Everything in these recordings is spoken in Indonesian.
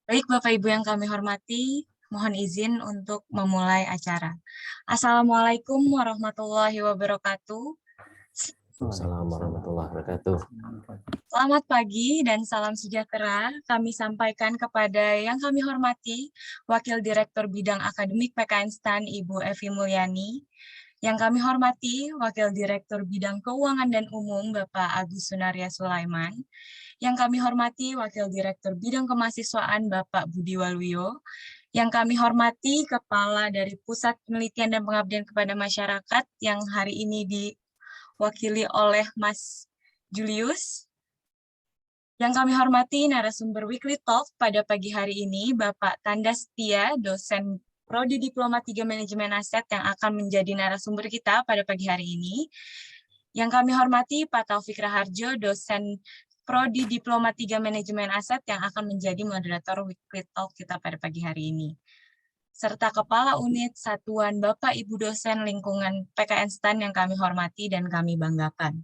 Baik, Bapak Ibu yang kami hormati, mohon izin untuk memulai acara. Assalamualaikum warahmatullahi wabarakatuh. Assalamualaikum warahmatullahi wabarakatuh. Selamat pagi dan salam sejahtera kami sampaikan kepada yang kami hormati, Wakil Direktur Bidang Akademik PKN STAN Ibu Evi Mulyani, yang kami hormati, Wakil Direktur Bidang Keuangan dan Umum Bapak Agus Sunarya Sulaiman, yang kami hormati, Wakil Direktur Bidang Kemahasiswaan Bapak Budi Waluyo, yang kami hormati, Kepala dari Pusat Penelitian dan Pengabdian kepada Masyarakat, yang hari ini diwakili oleh Mas Julius. Yang kami hormati, narasumber Weekly Talk pada pagi hari ini, Bapak Tanda Setia, dosen Prodi Diploma 3 Manajemen Aset yang akan menjadi narasumber kita pada pagi hari ini. Yang kami hormati, Pak Taufik Raharjo, dosen Prodi Diploma 3 Manajemen Aset yang akan menjadi moderator Weekly Talk kita pada pagi hari ini. Serta Kepala Unit Satuan Bapak Ibu dosen lingkungan PKN STAN yang kami hormati dan kami banggakan.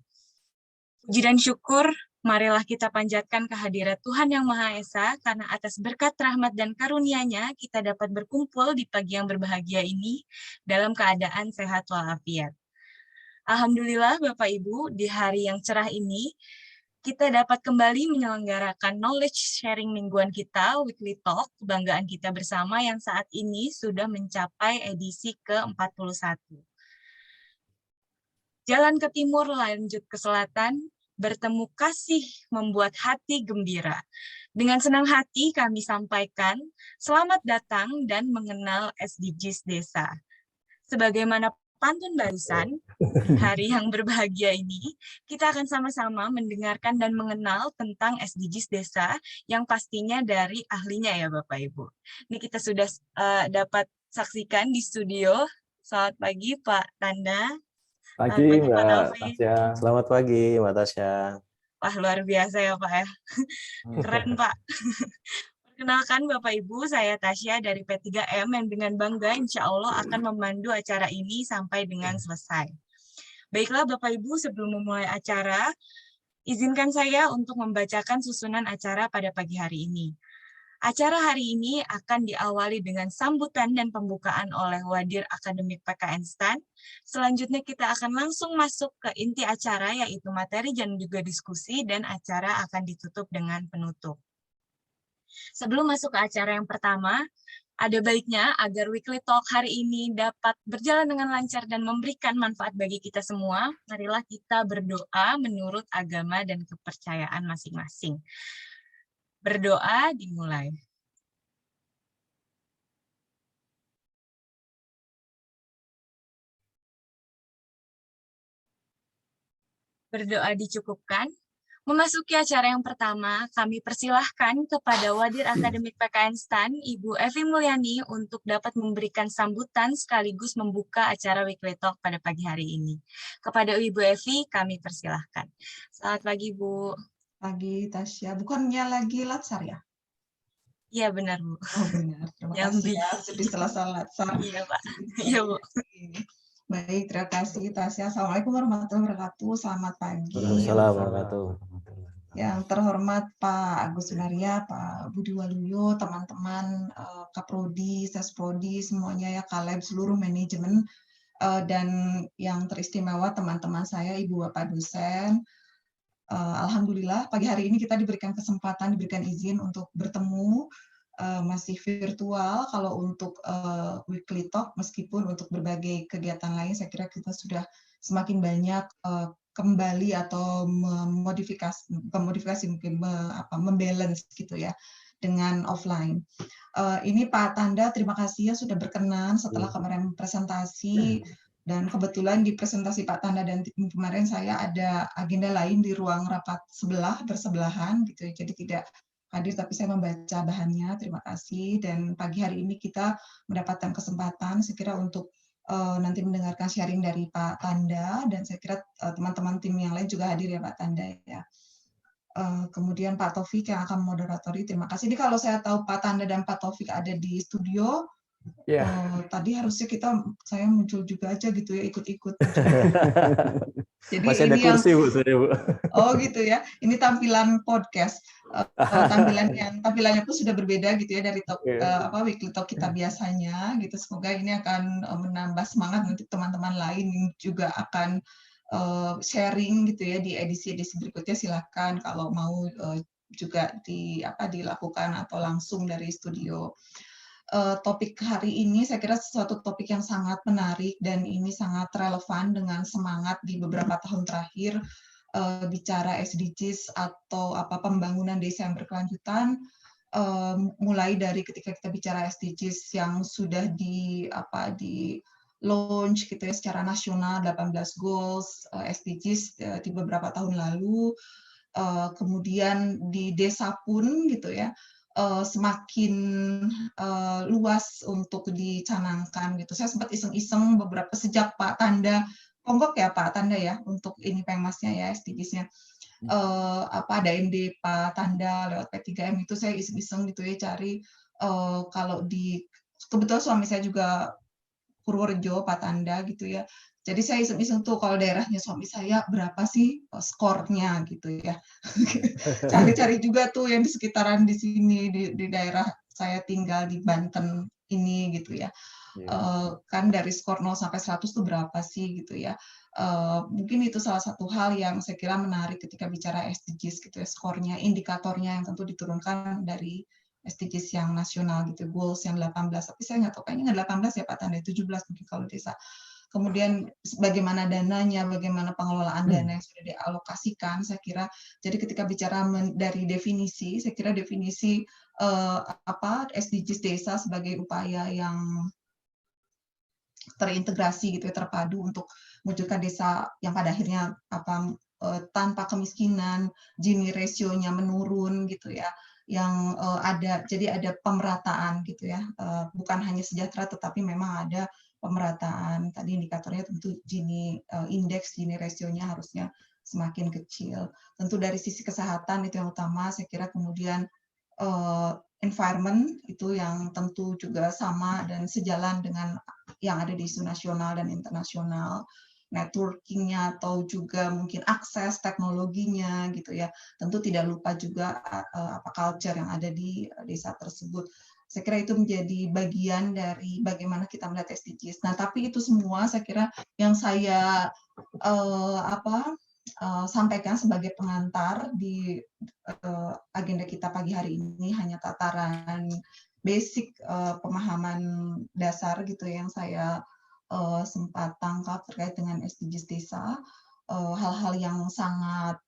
Puji dan syukur, marilah kita panjatkan kehadirat Tuhan Yang Maha Esa, karena atas berkat rahmat dan karunia-Nya kita dapat berkumpul di pagi yang berbahagia ini dalam keadaan sehat walafiat. Alhamdulillah Bapak Ibu, di hari yang cerah ini, kita dapat kembali menyelenggarakan knowledge sharing mingguan kita, Weekly Talk, kebanggaan kita bersama yang saat ini sudah mencapai edisi ke-41. Jalan ke timur, lanjut ke selatan, bertemu kasih membuat hati gembira. Dengan senang hati kami sampaikan, selamat datang dan mengenal SDGs Desa. Sebagaimana pantun barusan, hari yang berbahagia ini, kita akan sama-sama mendengarkan dan mengenal tentang SDGs Desa yang pastinya dari ahlinya ya Bapak Ibu. Ini kita sudah dapat saksikan di studio. Selamat pagi Pak Tanda. Pagi Mbak Tasya. Selamat pagi Mbak Tasya. Wah, luar biasa ya Pak ya. Keren Pak. Perkenalkan Bapak Ibu, saya Tasya dari P3M yang dengan bangga insya Allah akan memandu acara ini sampai dengan selesai. Baiklah Bapak Ibu, sebelum memulai acara, izinkan saya untuk membacakan susunan acara pada pagi hari ini. Acara hari ini akan diawali dengan sambutan dan pembukaan oleh Wadir Akademik PKN STAN. Selanjutnya kita akan langsung masuk ke inti acara, yaitu materi dan juga diskusi, dan acara akan ditutup dengan penutup. Sebelum masuk ke acara yang pertama, ada baiknya agar Weekly Talk hari ini dapat berjalan dengan lancar dan memberikan manfaat bagi kita semua, marilah kita berdoa menurut agama dan kepercayaan masing-masing. Berdoa dimulai. Berdoa dicukupkan. Memasuki acara yang pertama, kami persilahkan kepada Wadir Akademik PKN STAN, Ibu Evi Mulyani, untuk dapat memberikan sambutan sekaligus membuka acara Weekly Talk pada pagi hari ini. Kepada Ibu Evi, kami persilahkan. Selamat pagi, Bu. Pagi, Tasya. Bukannya lagi latsar ya? Iya, benar, Bu. Oh, benar. Terima kasih ya. Jadi setelah latsar. Iya, Pak. Iya, Bu. Baik, terima kasih Tasya. Assalamualaikum warahmatullahi wabarakatuh. Selamat pagi. Assalamualaikum warahmatullahi wabarakatuh. Yang terhormat Pak Agus Sunarya, Pak Budi Waluyo, teman-teman Kaprodi, Sesprodi, semuanya ya, Kaleb, seluruh manajemen, dan yang teristimewa teman-teman saya, Ibu Bapak dosen. Alhamdulillah pagi hari ini kita diberikan kesempatan, diberikan izin untuk bertemu masih virtual. Kalau untuk Weekly Talk, meskipun untuk berbagai kegiatan lain, saya kira kita sudah semakin banyak kembali atau memodifikasi mungkin membalance gitu ya dengan offline. Ini Pak Tanda, terima kasih ya sudah berkenan setelah kemarin presentasi. Dan kebetulan di presentasi Pak Tanda dan tim kemarin saya ada agenda lain di ruang rapat bersebelahan gitu ya. Jadi tidak hadir tapi saya membaca bahannya. Terima kasih. Dan pagi hari ini kita mendapatkan kesempatan saya kira untuk nanti mendengarkan sharing dari Pak Tanda, dan saya kira teman-teman tim yang lain juga hadir ya Pak Tanda ya. Kemudian Pak Taufik yang akan moderatori. Terima kasih. Ini kalau saya tahu Pak Tanda dan Pak Taufik ada di studio. Tadi harusnya saya muncul juga aja gitu ya, ikut-ikut. Jadi masih ada ini kursi Bu, sorry Bu. Oh gitu ya, ini tampilan podcast. tampilannya pun sudah berbeda gitu ya dari weekly talk kita biasanya gitu. Semoga ini akan menambah semangat untuk teman-teman lain yang juga akan sharing gitu ya di edisi-edisi berikutnya. Silakan kalau mau juga dilakukan atau langsung dari studio. Topik hari ini saya kira sesuatu topik yang sangat menarik dan ini sangat relevan dengan semangat di beberapa tahun terakhir bicara SDGs atau pembangunan desa yang berkelanjutan, mulai dari ketika kita bicara SDGs yang sudah di launch gitu ya secara nasional 18 goals SDGs di beberapa tahun lalu, kemudian di desa pun gitu ya semakin luas untuk dicanangkan gitu. Saya sempat iseng-iseng beberapa sejak Pak Tanda Ponggok ya Pak Tanda ya untuk ini Pengmasnya ya SDGs-nya. Ada MD Pak Tanda lewat P3M itu saya iseng-iseng gitu ya cari kalau di kebetulan suami saya juga Purworejo Pak Tanda gitu ya. Jadi saya iseng-iseng tuh kalau daerahnya suami saya berapa sih skornya gitu ya. Cari-cari juga tuh yang di sekitaran di sini di daerah saya tinggal di Banten ini gitu ya. Kan dari skor 0 sampai 100 tuh berapa sih gitu ya. Mungkin itu salah satu hal yang saya kira menarik ketika bicara SDGs gitu ya, skornya, indikatornya yang tentu diturunkan dari SDGs yang nasional gitu, goals yang 18, tapi saya nggak tahu kayaknya nggak 18 ya Pak Tanda, 17 mungkin kalau desa. Kemudian bagaimana dananya, bagaimana pengelolaan dana yang sudah dialokasikan, saya kira. Jadi ketika bicara dari definisi, saya kira definisi SDGs desa sebagai upaya yang terintegrasi gitu ya, terpadu untuk mewujudkan desa yang pada akhirnya tanpa kemiskinan, Gini ratio-nya menurun gitu ya, yang jadi ada pemerataan gitu ya, bukan hanya sejahtera tetapi memang ada pemerataan. Tadi indikatornya tentu indeks Gini ratio-nya harusnya semakin kecil. Tentu dari sisi kesehatan itu yang utama, saya kira kemudian environment itu yang tentu juga sama dan sejalan dengan yang ada di isu nasional dan internasional, networking-nya atau juga mungkin akses teknologinya gitu ya. Tentu tidak lupa juga culture yang ada di desa tersebut. Saya kira itu menjadi bagian dari bagaimana kita melihat SDGs. Nah, tapi itu semua saya kira yang saya sampaikan sebagai pengantar di agenda kita pagi hari ini hanya tataran basic pemahaman dasar gitu yang saya sempat tangkap terkait dengan SDGs desa, hal-hal yang sangat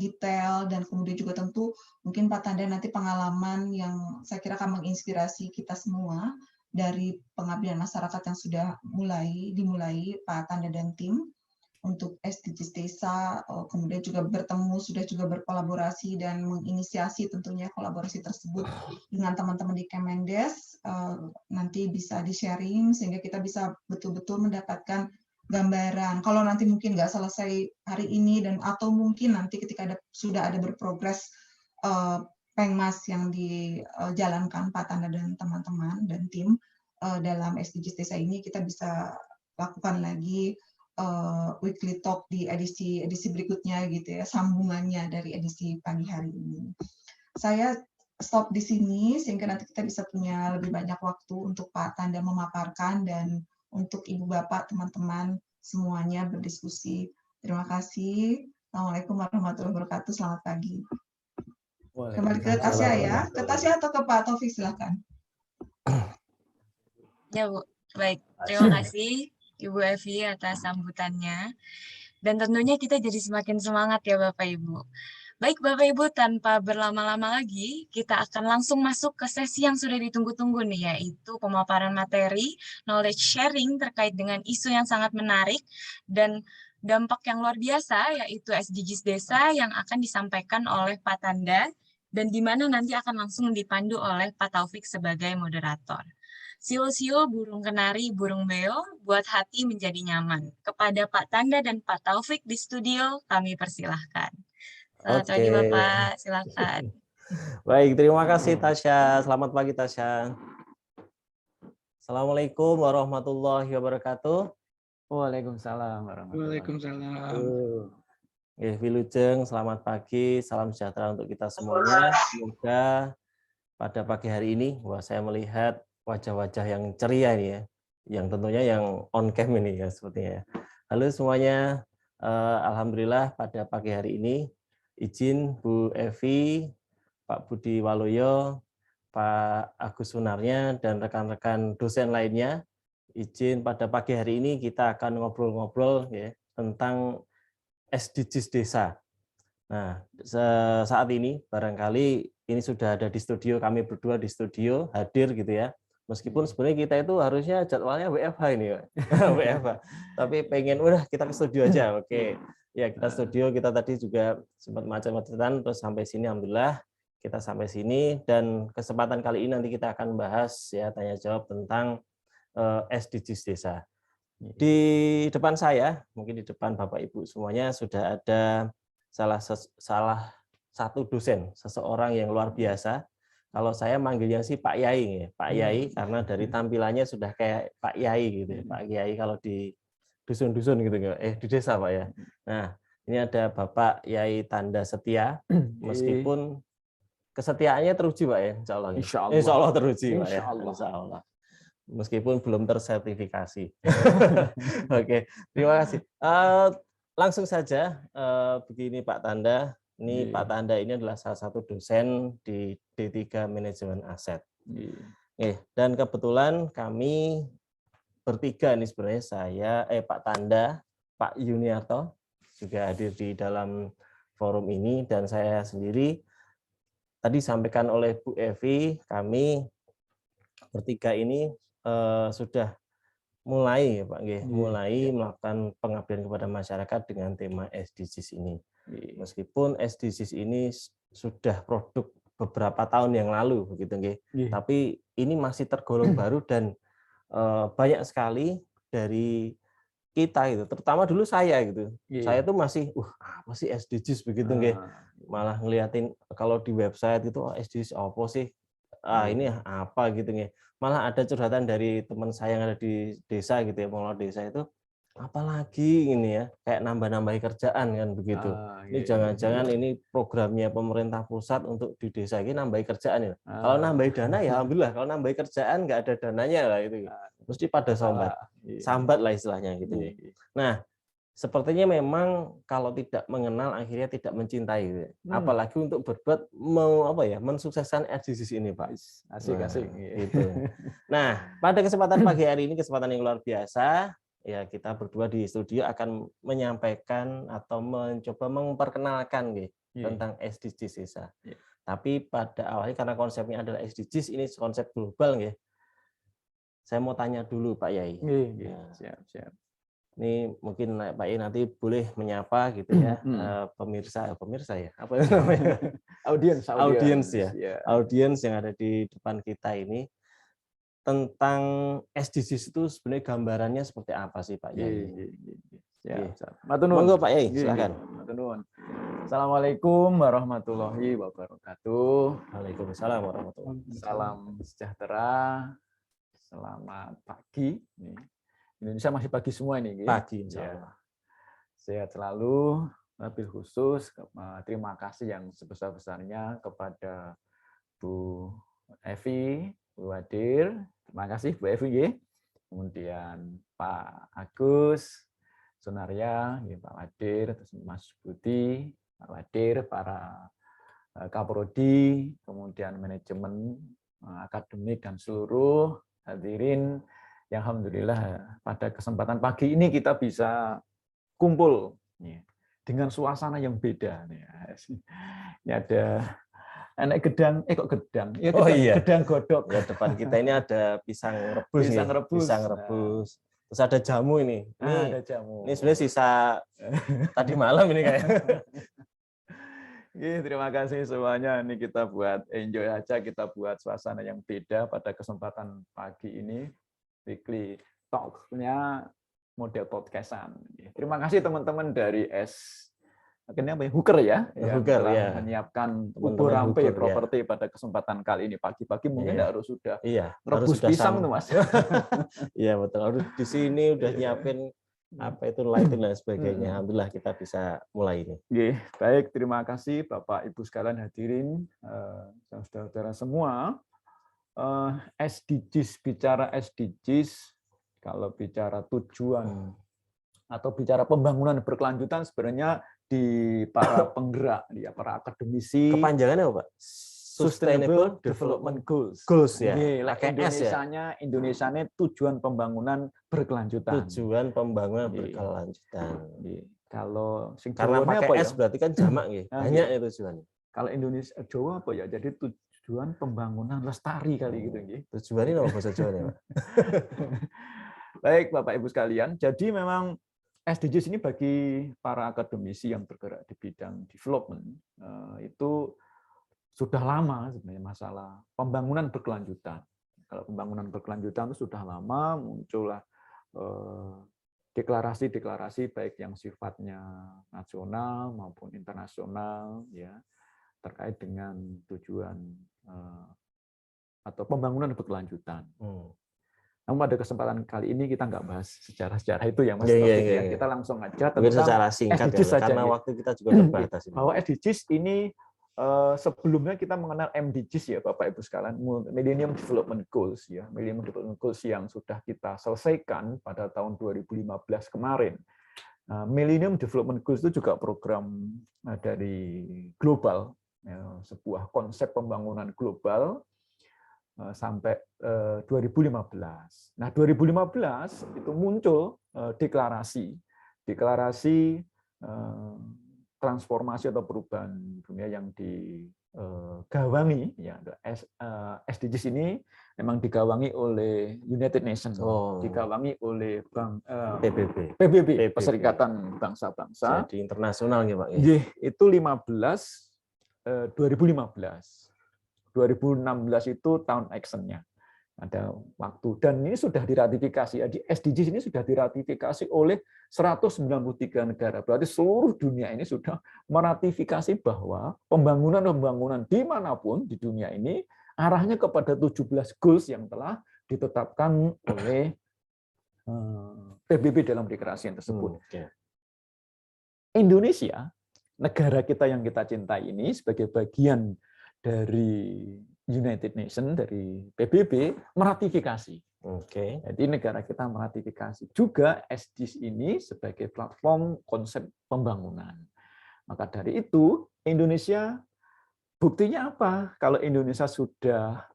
detail dan kemudian juga tentu mungkin Pak Tanda nanti pengalaman yang saya kira akan menginspirasi kita semua dari pengabdian masyarakat yang sudah dimulai Pak Tanda dan tim untuk SDGs desa, kemudian juga sudah juga berkolaborasi dan menginisiasi tentunya kolaborasi tersebut dengan teman-teman di Kemendes, nanti bisa di-sharing sehingga kita bisa betul-betul mendapatkan gambaran. Kalau nanti mungkin nggak selesai hari ini atau mungkin nanti ketika sudah ada berprogres Pengmas yang dijalankan Pak Tanda dan teman-teman dan tim dalam SDGs desa ini, kita bisa lakukan lagi weekly talk di edisi berikutnya gitu ya, sambungannya dari edisi pagi hari ini. Saya stop di sini sehingga nanti kita bisa punya lebih banyak waktu untuk Pak Tanda memaparkan dan untuk Ibu Bapak teman-teman semuanya berdiskusi. Terima kasih. Assalamualaikum warahmatullahi wabarakatuh. Selamat pagi. Kembali ke Tasya ya. Ke Tasya atau ke Pak Taufik silakan. Ya Bu, baik. Terima kasih Ibu Evi atas sambutannya. Dan tentunya kita jadi semakin semangat ya Bapak Ibu. Baik Bapak Ibu, tanpa berlama-lama lagi, kita akan langsung masuk ke sesi yang sudah ditunggu-tunggu nih, yaitu pemaparan materi, knowledge sharing terkait dengan isu yang sangat menarik dan dampak yang luar biasa, yaitu SDGs Desa yang akan disampaikan oleh Pak Tanda, dan di mana nanti akan langsung dipandu oleh Pak Taufik sebagai moderator. Siul-siul burung kenari, burung beo, buat hati menjadi nyaman. Kepada Pak Tanda dan Pak Taufik di studio, kami persilahkan. Selamat pagi Bapak, silakan. Baik, terima kasih Tasya. Selamat pagi Tasya. Assalamualaikum warahmatullahi wabarakatuh. Waalaikumsalam warahmatullahi wabarakatuh. Wilujeng, selamat pagi, salam sejahtera untuk kita semuanya. Semoga pada pagi hari ini, saya melihat wajah-wajah yang ceria ini ya, yang tentunya yang on cam ini ya sepertinya. Halo semuanya, alhamdulillah pada pagi hari ini izin Bu Evi, Pak Budi Waluyo, Pak Agus Sunarnya dan rekan-rekan dosen lainnya, izin pada pagi hari ini kita akan ngobrol-ngobrol ya tentang SDGs desa. Nah, saat ini barangkali ini sudah ada di studio, kami berdua di studio hadir gitu ya. Meskipun sebenarnya kita itu harusnya jadwalnya WFH ini ya. WFH. Tapi pengen udah kita ke studio aja. Oke. Ya, kita studio, kita tadi juga sempat macam-macam terus sampai sini alhamdulillah kita sampai sini dan kesempatan kali ini nanti kita akan bahas ya tanya jawab tentang SDGs desa. Di depan saya, mungkin di depan Bapak Ibu semuanya sudah ada salah satu dosen, seseorang yang luar biasa. Kalau saya manggilnya sih Pak Yai, ya. Pak Yai karena dari tampilannya sudah kayak Pak Yai gitu ya. Pak Yai kalau di dusun-dusun gitu di desa Pak ya. Nah, ini ada Bapak Yai Tanda Setia, meskipun kesetiaannya teruji Pak ya, insya Allah. Insya Allah teruji Pak ya. Insya Allah. Meskipun belum tersertifikasi. Oke, terima kasih. Langsung saja, begini Pak Tanda. Ini Pak Tanda ini adalah salah satu dosen di D3 Manajemen Aset. Dan kebetulan kami bertiga nih sebenarnya saya, Pak Tanda, Pak Yuniarto juga hadir di dalam forum ini dan saya sendiri. Tadi disampaikan oleh Bu Evi, kami bertiga ini sudah mulai Pak mulai melakukan pengabdian kepada masyarakat dengan tema SDGs ini. Meskipun SDGs ini sudah produk beberapa tahun yang lalu begitu tapi ini masih tergolong baru dan banyak sekali dari kita itu, terutama dulu saya gitu. Saya tuh masih apa sih SDGs begitu malah ngeliatin kalau di website itu SDGs apa sih? Ini apa gitu malah ada curhatan dari teman saya yang ada di desa gitu ya, pengelola desa itu apalagi ini ya kayak nambah-nambahi kerjaan kan begitu. Ini jangan-jangan ini programnya pemerintah pusat untuk di desa ini nambahi kerjaan ya. Kalau nambahi dana ya alhamdulillah, kalau nambahi kerjaan nggak ada dananya lah itu. Mesti pada sambat lah istilahnya gitu. Nah, sepertinya memang kalau tidak mengenal akhirnya tidak mencintai, apalagi untuk berbuat mensukseskan SDGs ini Pak. Asik. Gitu. Nah, pada kesempatan pagi hari ini kesempatan yang luar biasa, ya kita berdua di studio akan menyampaikan atau mencoba memperkenalkan tentang SDGs desa. Tapi pada awalnya karena konsepnya adalah SDGs ini konsep global saya mau tanya dulu Pak Yai. Siap. Ini mungkin Pak Yai nanti boleh menyapa gitu ya pemirsa ya apa namanya audiens ya audiens yang ada di depan kita ini tentang SDGs itu sebenarnya gambarannya seperti apa sih Pak Yai? Monggo Pak Yai silakan. Assalamualaikum warahmatullahi wabarakatuh. Waalaikumsalam warahmatullahi wabarakatuh. Salam sejahtera, selamat pagi. Indonesia masih pagi semua ini. Pagi, insya Allah. Sehat selalu, wabil khusus. Terima kasih yang sebesar-besarnya kepada Bu Evi, Bu Wadir. Terima kasih Bu Evi. Kemudian Pak Agus Sunarya, Pak Wadir, terus Mas Budi, Pak Wadir, para Kaprodi, kemudian manajemen akademik dan seluruh hadirin. Yang alhamdulillah pada kesempatan pagi ini kita bisa kumpul dengan suasana yang beda. Ini ada enak gedang, gedang. Ya, gedang godok. Ya, depan kita ini ada pisang rebus. Terus ada jamu ini. Ada jamu. Ini sebenarnya sisa tadi malam ini kayak. Terima kasih semuanya. Ini kita buat enjoy aja, kita buat suasana yang beda pada kesempatan pagi ini. Weekly Talk-nya model podcastan. Terima kasih teman-teman dari Hooker ya, yang telah menyiapkan bubur rampe properti pada kesempatan kali ini. Pagi-pagi mungkin harus sudah rebus pisang tuh Mas. Iya betul. Harus di sini udah nyiapin apa itu lighting dan sebagainya. Alhamdulillah kita bisa mulai ini. Oke, baik, terima kasih Bapak Ibu sekalian hadirin, saudara-saudara semua. SDGs, bicara SDGs, kalau bicara tujuan atau bicara pembangunan berkelanjutan sebenarnya di para penggerak, ya para akademisi. Kepanjangannya apa, Pak? Sustainable Development Goals. Goals ya. Pakai Indonesianya tujuan pembangunan berkelanjutan. Tujuan pembangunan berkelanjutan. Kalau karena pakai S berarti kan jamak nggih. Banyak ya tujuannya. Kalau Indonesia Jawa apa ya? Jadi tujuan pembangunan lestari kali gitu nggih. Tujuannya apa bahasa Jawanya, Pak? Baik, Bapak Ibu sekalian. Jadi memang SDGs ini bagi para akademisi yang bergerak di bidang development itu sudah lama sebenarnya masalah pembangunan berkelanjutan. Kalau pembangunan berkelanjutan itu sudah lama, muncullah deklarasi-deklarasi baik yang sifatnya nasional maupun internasional ya terkait dengan tujuan atau pembangunan berkelanjutan. Namun pada kesempatan kali ini kita nggak bahas sejarah-sejarah itu ya Mas Taufik ya. Kita langsung aja tentang secara singkat SDGs ya, karena waktu kita juga terbatas. Bahwa SDGs ini sebelumnya kita mengenal MDGs ya Bapak Ibu sekalian, Millennium Development Goals ya, Millennium Development Goals yang sudah kita selesaikan pada tahun 2015 kemarin. Millennium Development Goals itu juga program dari global, ya, sebuah konsep pembangunan global sampai 2015. Nah 2015 itu muncul deklarasi transformasi atau perubahan dunia yang digawangi ya SDGs ini memang digawangi oleh United Nations, digawangi oleh PBB, Perserikatan Bangsa-Bangsa. Jadi internasional ya Pak. Itu 2015. 2016 itu tahun actionnya. Ada waktu dan ini sudah diratifikasi. Jadi SDGs ini sudah diratifikasi oleh 193 negara. Berarti seluruh dunia ini sudah meratifikasi bahwa pembangunan dimanapun di dunia ini arahnya kepada 17 goals yang telah ditetapkan oleh PBB dalam deklarasi yang tersebut. Indonesia, negara kita yang kita cintai ini sebagai bagian dari United Nations, dari PBB, meratifikasi. Jadi negara kita meratifikasi juga SDGs ini sebagai platform konsep pembangunan. Maka dari itu, Indonesia, buktinya apa? Kalau Indonesia sudah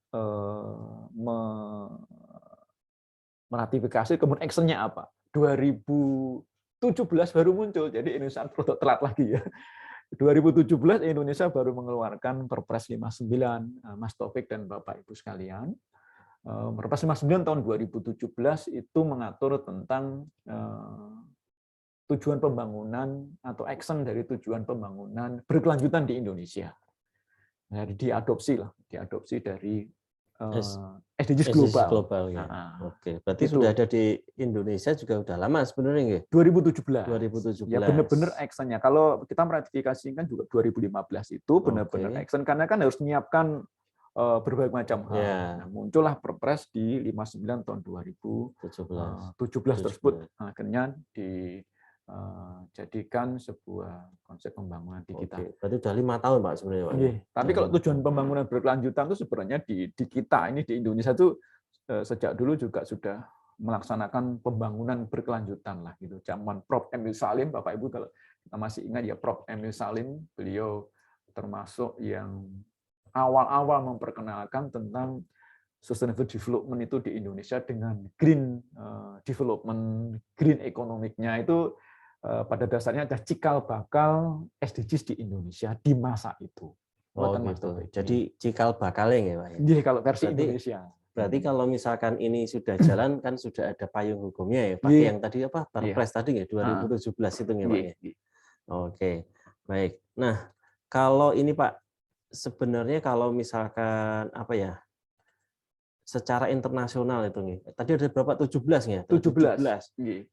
meratifikasi, kemudian actionnya apa? 2017 baru muncul, jadi Indonesia produk telat lagi ya. 2017 Indonesia baru mengeluarkan Perpres 59, Mas Taufik dan Bapak Ibu sekalian. Perpres 59 tahun 2017 itu mengatur tentang tujuan pembangunan atau action dari tujuan pembangunan berkelanjutan di Indonesia. Nah, diadopsi dari SDGs global. Ya. Berarti itu sudah ada di Indonesia juga udah lama sebenarnya nggih? 2017. Ya benar-benar actionnya. Kalau kita meratifikasikan juga 2015 itu benar-benar action karena kan harus menyiapkan berbagai macam hal. Nah, muncullah Perpres di 59 tahun 2017 tersebut akhirnya dijadikan sebuah konsep pembangunan di kita. Berarti sudah 5 tahun Pak sebenarnya Pak. Tapi kalau tujuan pembangunan berkelanjutan itu sebenarnya di kita ini di Indonesia itu sejak dulu juga sudah melaksanakan pembangunan berkelanjutan lah gitu. Zaman Prof. Emil Salim, Bapak Ibu kalau kita masih ingat ya Prof. Emil Salim, beliau termasuk yang awal-awal memperkenalkan tentang sustainable development itu di Indonesia dengan green development, green economic-nya itu pada dasarnya ada cikal bakal SDGs di Indonesia di masa itu. Gitu. Jadi cikal bakalnya ya Pak. Iya, kalau versi Indonesia. Berarti kalau misalkan ini sudah jalan kan sudah ada payung hukumnya ya Pak. Yang tadi apa? Perpres tadi ya 2017 itu ya Pak ya. Baik. Nah, kalau ini Pak sebenarnya kalau misalkan apa ya? Secara internasional itu nih. Tadi ada berapa? 17 ya? 17.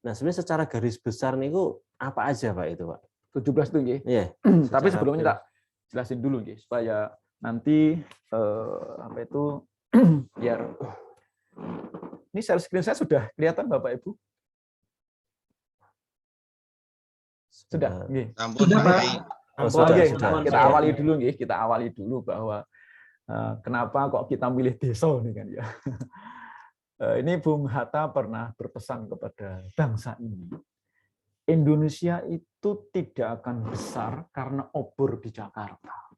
Nah, sebenarnya secara garis besar nih apa aja Pak itu Pak? 17 itu nggih. Iya. Tapi sebelumnya tak jelasin dulu nggih supaya nanti apa itu biar. Ini share screen saya sudah kelihatan Bapak Ibu? Sudah. Nggih. Ampun, Sudah, Pak. Kiai. Oh, Oke, sudah. kita awali dulu nggih, kita awali dulu bahwa kenapa kok kita milih desa nih kan ya. Ini Bung Hatta pernah berpesan kepada bangsa ini. Indonesia itu tidak akan besar karena obor di Jakarta.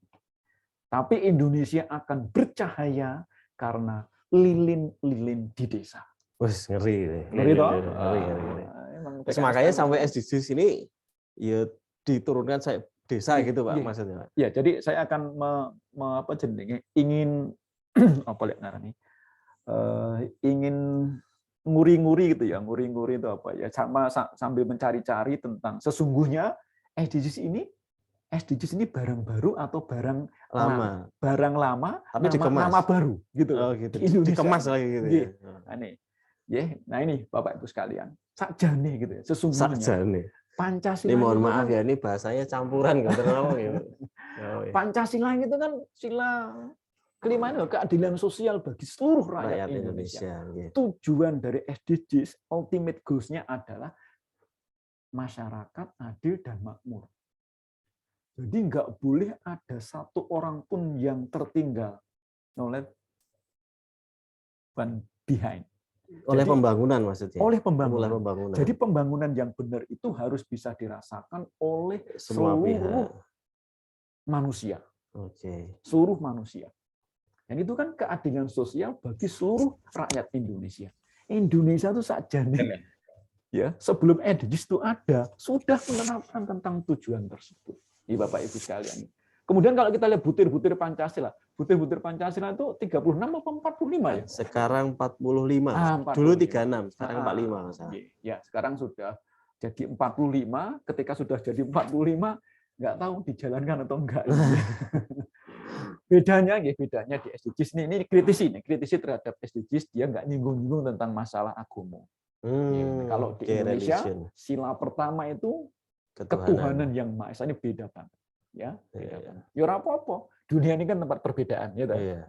Tapi Indonesia akan bercahaya karena lilin-lilin di desa. Wes ngeri. Ngeri toh? Ngeri. Emang Terus PKS makanya kan- sampai SDGs ini ya diturunkan saya desa gitu Pak Iya. maksudnya. Pak. Ya, jadi saya akan ingin apa lihat ngarani? Ingin nguri-nguri gitu ya. Nguri-nguri itu apa ya? Sambil mencari-cari tentang sesungguhnya SDGs ini barang baru atau barang lama Tapi dikemas. nama baru gitu. Oh gitu. Di Indonesia. Dikemas lagi gitu. Iya. Ya. Nah ini Bapak Ibu sekalian, sakjane gitu ya. Sesungguhnya Sakjane. Pancasila Ini mohon itu maaf kan- ya, ini bahasanya campuran kan terlalu gitu. Oh, iya. Pancasila itu kan sila kelima ini loh, keadilan sosial bagi seluruh rakyat, Rakyat Indonesia. Indonesia. Gitu. Tujuan dari SDGs, ultimate goals-nya adalah masyarakat adil dan makmur. Jadi nggak boleh ada satu orang pun yang tertinggal oleh behind. Oleh Jadi- pembangunan maksudnya. Oleh Oleh pembangunan. pembangunan. Jadi pembangunan yang benar itu harus bisa dirasakan oleh semua seluruh pihak. manusia. Oke. Seluruh manusia. Dan itu kan keadilan sosial bagi seluruh rakyat Indonesia. Indonesia itu sakjane. Ya, sebelum SDGs itu ada, sudah menerapkan tentang tujuan tersebut. Di Bapak Ibu sekalian. Kemudian kalau kita lihat butir-butir Pancasila itu 36 apa 45 ya? Sekarang 45. 45. Dulu 36, sekarang 45 Mas. Ya, sekarang sudah jadi 45, ketika sudah jadi 45 nggak tahu dijalankan atau enggak. bedanya di SDGs ini kritisi terhadap SDGs, dia nggak nyinggung-nyinggung tentang masalah agama. Kalau di Indonesia sila pertama itu ketuhanan yang Maha Esa, ini beda banget. Ya, beda banget. Ya ora apa-apa. Dunia ini kan tempat perbedaan ya. Iya.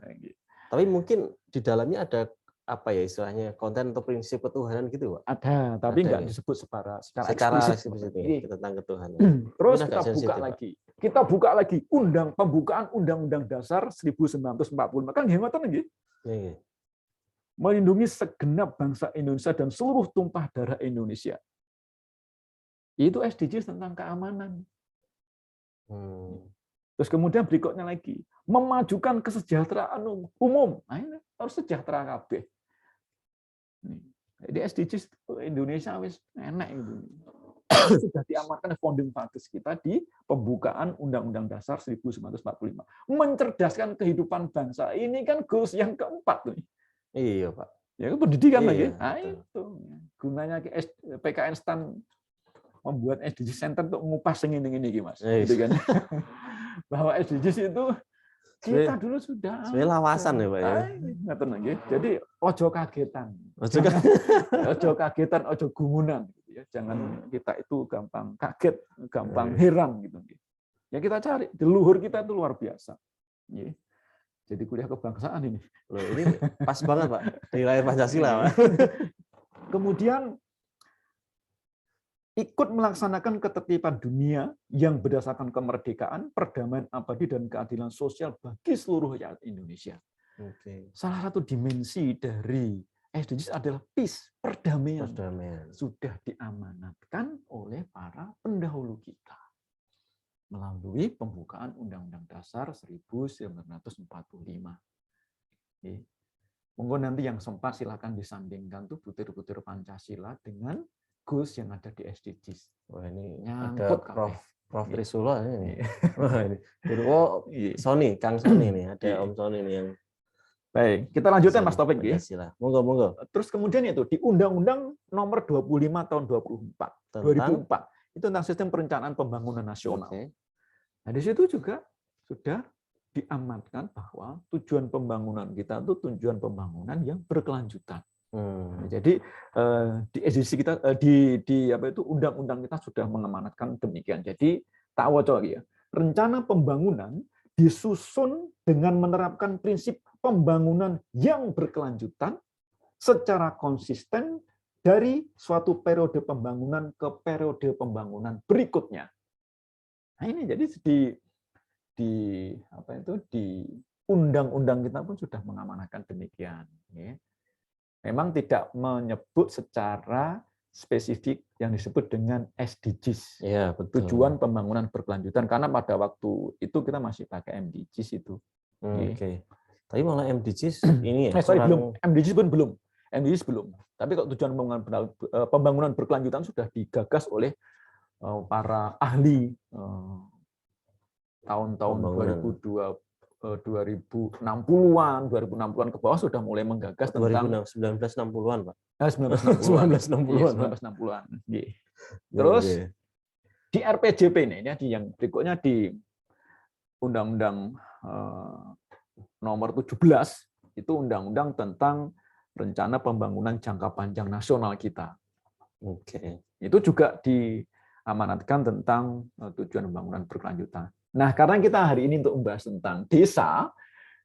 Tapi mungkin di dalamnya ada apa ya istilahnya konten atau prinsip ketuhanan gitu, Pak? Ada, tapi Ada nggak ya? disebut secara Eksplisit Iya. tentang ketuhanan. Terus Mungkin kita agak buka sensitif, Pak. lagi. Kita buka lagi pembukaan Undang-Undang Dasar 1945. Kan hematan lagi. Iya. Melindungi segenap bangsa Indonesia dan seluruh tumpah darah Indonesia. Itu SDGs tentang keamanan. Terus kemudian berikutnya lagi, memajukan kesejahteraan umum. Nah, ini harus sejahtera kabeh. Jadi SDGs Indonesia wis enak itu. Sudah diamankan founding fathers kita di pembukaan Undang-Undang Dasar 1945. Mencerdaskan kehidupan bangsa. Ini kan goals yang keempat nih. Iya, Pak. Ya pendidikan Iya, lagi. Nah, betul. itu gunanya PKN STAN membuat SDGs Center untuk ngupas ini Mas. Gitu kan. Bahwa SDGs itu kita dulu sudah sebenarnya lawasan ya, Pak ya. Ngaten lagi. Jadi ojo kagetan. Ojo kagetan, ojo gumunan gitu ya. Jangan kita itu gampang kaget, gampang heran gitu. Ya kita cari, leluhur kita itu luar biasa. Ya. Jadi kuliah kebangsaan ini. Loh, ini pas banget, Pak. Di lahir Pancasila, Pak. Kemudian ikut melaksanakan ketertiban dunia yang berdasarkan kemerdekaan, perdamaian abadi, dan keadilan sosial bagi seluruh rakyat Indonesia. Oke. Salah satu dimensi dari SDGs adalah peace, perdamaian. Sudah diamanatkan oleh para pendahulu kita melalui pembukaan Undang-Undang Dasar 1945. Monggo nanti yang sempat silakan disandingkan tuh butir-butir Pancasila dengan goals yang ada di SDGs. Wah, ini Nyangkut ada Prof. Trisula ini. Iya. Wah, ini. Sony, Kang Sony nih, ada Om Sony nih yang Baik, kita lanjutkan Mas Taufik ya. Pancasila. Monggo. Terus kemudian itu di Undang-Undang Nomor 25 Tahun 2004 itu tentang sistem perencanaan pembangunan nasional. Oke. Nah, di situ juga sudah diamankan bahwa tujuan pembangunan kita itu tujuan pembangunan yang berkelanjutan. Jadi di SDGs kita di apa itu undang-undang kita sudah mengamanatkan demikian. Jadi tak waca ya. Rencana pembangunan disusun dengan menerapkan prinsip pembangunan yang berkelanjutan secara konsisten dari suatu periode pembangunan ke periode pembangunan berikutnya. Nah ini jadi di undang-undang kita pun sudah mengamanahkan demikian. Memang tidak menyebut secara spesifik yang disebut dengan SDGs, Ya, betul. tujuan pembangunan berkelanjutan, karena pada waktu itu kita masih pakai MDGs itu. Oke. Tapi malah MDGs ini ya belum, MDGs pun belum. MDGs belum. Tapi kalau tujuan pembangunan berkelanjutan sudah digagas oleh para ahli tahun-tahun 2060-an ke bawah sudah mulai menggagas tentang 1960-an, Pak. 1960-an. Terus di RPJP ini yang berikutnya di Undang-Undang nomor 17 itu undang-undang tentang rencana pembangunan jangka panjang nasional kita. Oke. Itu juga diamanatkan tentang tujuan pembangunan berkelanjutan. Nah, karena kita hari ini untuk membahas tentang desa,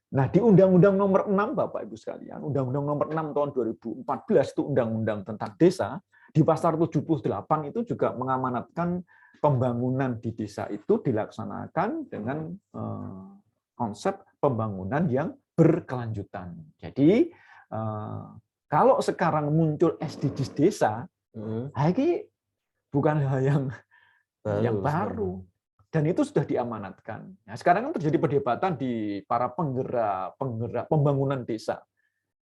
nah di Undang-Undang nomor 6 Bapak Ibu sekalian, Undang-Undang nomor 6 tahun 2014 itu undang-undang tentang desa, di pasal 78 itu juga mengamanatkan pembangunan di desa itu dilaksanakan dengan konsep pembangunan yang berkelanjutan. Jadi kalau sekarang muncul SDGs desa, ini bukan hal yang baru. Dan itu sudah diamanatkan. Nah, sekarang kan terjadi perdebatan di para penggerak pembangunan desa.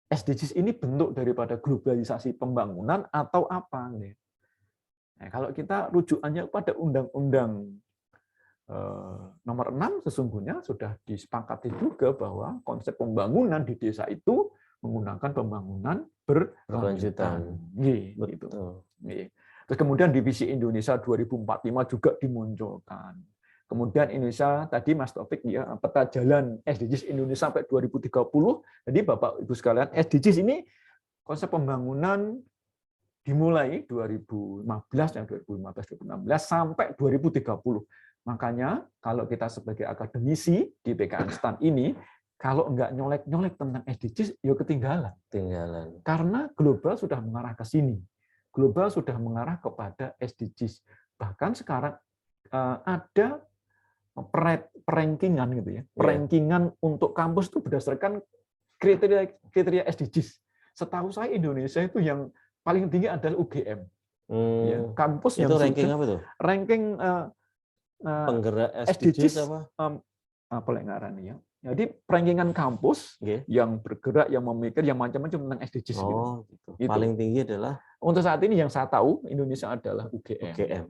SDGs ini bentuk daripada globalisasi pembangunan atau apa? Nah, kalau kita rujukannya pada Undang-Undang nomor 6 sesungguhnya sudah disepakati juga bahwa konsep pembangunan di desa itu menggunakan pembangunan berkelanjutan. Gitu. Terus kemudian di Visi Indonesia 2045 juga dimunculkan. Kemudian Indonesia tadi Mas Taufik ya, peta jalan SDGs Indonesia sampai 2030. Jadi Bapak Ibu sekalian, SDGs ini konsep pembangunan dimulai 2015 dan 2016 sampai 2030. Makanya kalau kita sebagai akademisi di PKN STAN ini, kalau nggak nyolek-nyolek tentang SDGs, ya ketinggalan. Karena global sudah mengarah ke sini. Global sudah mengarah kepada SDGs. Bahkan sekarang ada perankingan gitu ya. Perankingan untuk kampus itu berdasarkan kriteria SDGs. Setahu saya Indonesia itu yang paling tinggi adalah UGM. Ya, kampus itu yang ranking sudah, apa tuh? Ranking penggerak SDGs apa ngarannya ya. Jadi rankingan kampus yang bergerak, yang memikir, yang macam-macam tentang SDGs. Gitu. Paling tinggi adalah untuk saat ini yang saya tahu Indonesia adalah UGM.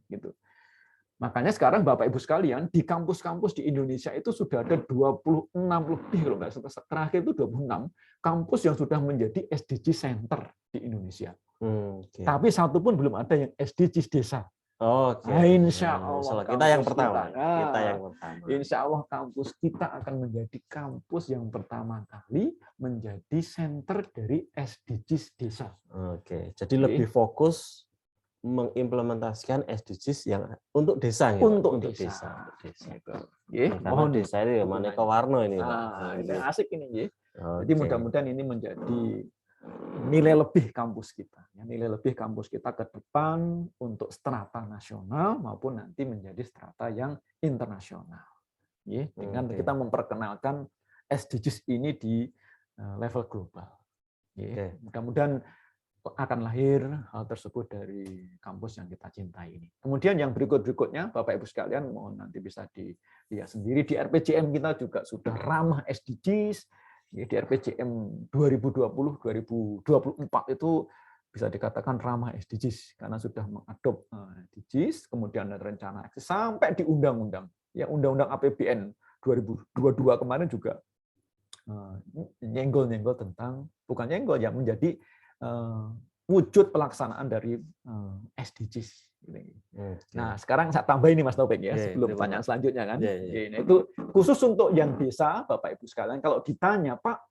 Gitu. Makanya sekarang Bapak Ibu sekalian di kampus-kampus di Indonesia itu sudah ada 26 lebih kalau nggak salah, terakhir itu 26 kampus yang sudah menjadi SDG Center di Indonesia. Tapi satu pun belum ada yang SDGs desa. Insya Allah kita yang pertama. Insya Allah kampus kita akan menjadi kampus yang pertama kali menjadi center dari SDGs desa. Jadi lebih fokus mengimplementasikan SDGs yang untuk desa. Untuk desa. Karena desa itu maneka warna ini. Asik ini. Jadi mudah-mudahan ini menjadi nilai lebih kampus kita. Nilai lebih kampus kita ke depan untuk strata nasional maupun nanti menjadi strata yang internasional. Dengan kita memperkenalkan SDGs ini di level global. Mudah-mudahan akan lahir hal tersebut dari kampus yang kita cintai ini. Kemudian yang berikutnya, Bapak Ibu sekalian, mohon nanti bisa dilihat sendiri di RPJM kita juga sudah ramah SDGs. Di RPJM 2020-2024 itu bisa dikatakan ramah SDGs karena sudah mengadop SDGs, kemudian ada rencana aksi sampai di undang-undang. Ya, Undang-Undang APBN 2022 kemarin juga nyenggol-nyenggol tentang, bukan nyenggol ya, menjadi wujud pelaksanaan dari SDGs. Nah, sekarang saya tambah ini Mas Taufik ya, sebelum pertanyaan selanjutnya kan. Nah, itu khusus untuk yang desa, Bapak Ibu sekalian, kalau ditanya, Pak,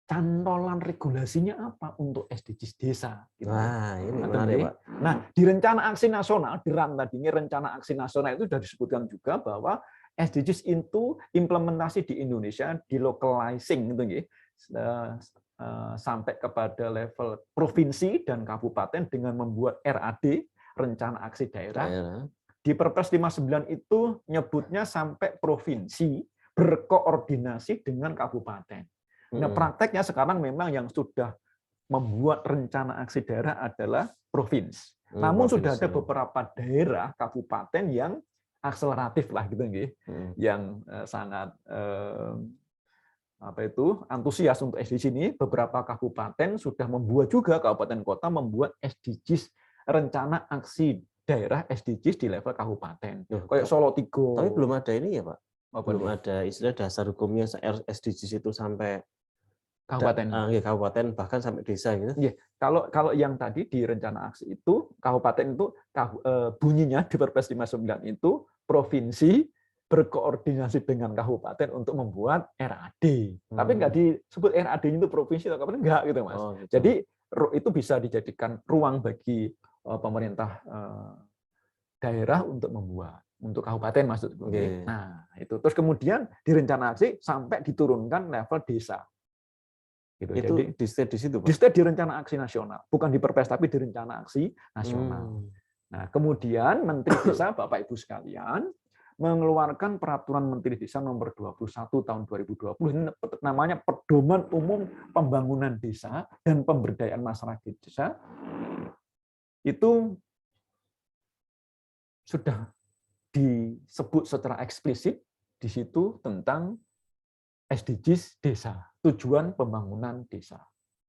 cantolan regulasinya apa untuk SDGs desa? Nah, ini menarik, Pak. Nah, di rencana aksi nasional, di RAM tadinya rencana aksi nasional itu sudah disebutkan juga bahwa SDGs itu implementasi di Indonesia, di localizing itu sampai kepada level provinsi dan kabupaten dengan membuat RAD, rencana aksi daerah. Di Perpres 59 itu nyebutnya sampai provinsi berkoordinasi dengan kabupaten. Nah, prakteknya sekarang memang yang sudah membuat rencana aksi daerah adalah provinsi. Namun sudah ada beberapa daerah kabupaten yang akseleratif lah gitu nggih, yang sangat antusias untuk SDGs ini. Beberapa kabupaten sudah membuat juga, kabupaten kota membuat SDGs, rencana aksi daerah SDGs di level kabupaten. Kayak Solo 3. Tapi belum ada ini ya Pak? Belum ini? ada istilah dasar hukumnya SDGs itu sampai kabupaten. Kabupaten bahkan sampai desa gitu. Iya, kalau yang tadi di rencana aksi itu kabupaten itu bunyinya di Perpres 59 itu provinsi berkoordinasi dengan kabupaten untuk membuat RAD. Tapi nggak disebut RAD-nya itu provinsi atau kabupaten, enggak gitu Mas. Oh, gitu. Jadi itu bisa dijadikan ruang bagi pemerintah daerah untuk membuat, untuk kabupaten maksudku. Okay. Nah, itu terus kemudian di rencana aksi sampai diturunkan level desa. Gitu. Itu jadi di state di situ, Pak? Di state di rencana aksi nasional, bukan di Perpres tapi di rencana aksi nasional. Nah, kemudian Menteri Desa, Bapak Ibu sekalian, mengeluarkan peraturan Menteri Desa nomor 21 tahun 2020, ini namanya Pedoman Umum Pembangunan Desa dan Pemberdayaan Masyarakat Desa. Itu sudah disebut secara eksplisit di situ tentang SDGs desa, tujuan pembangunan desa.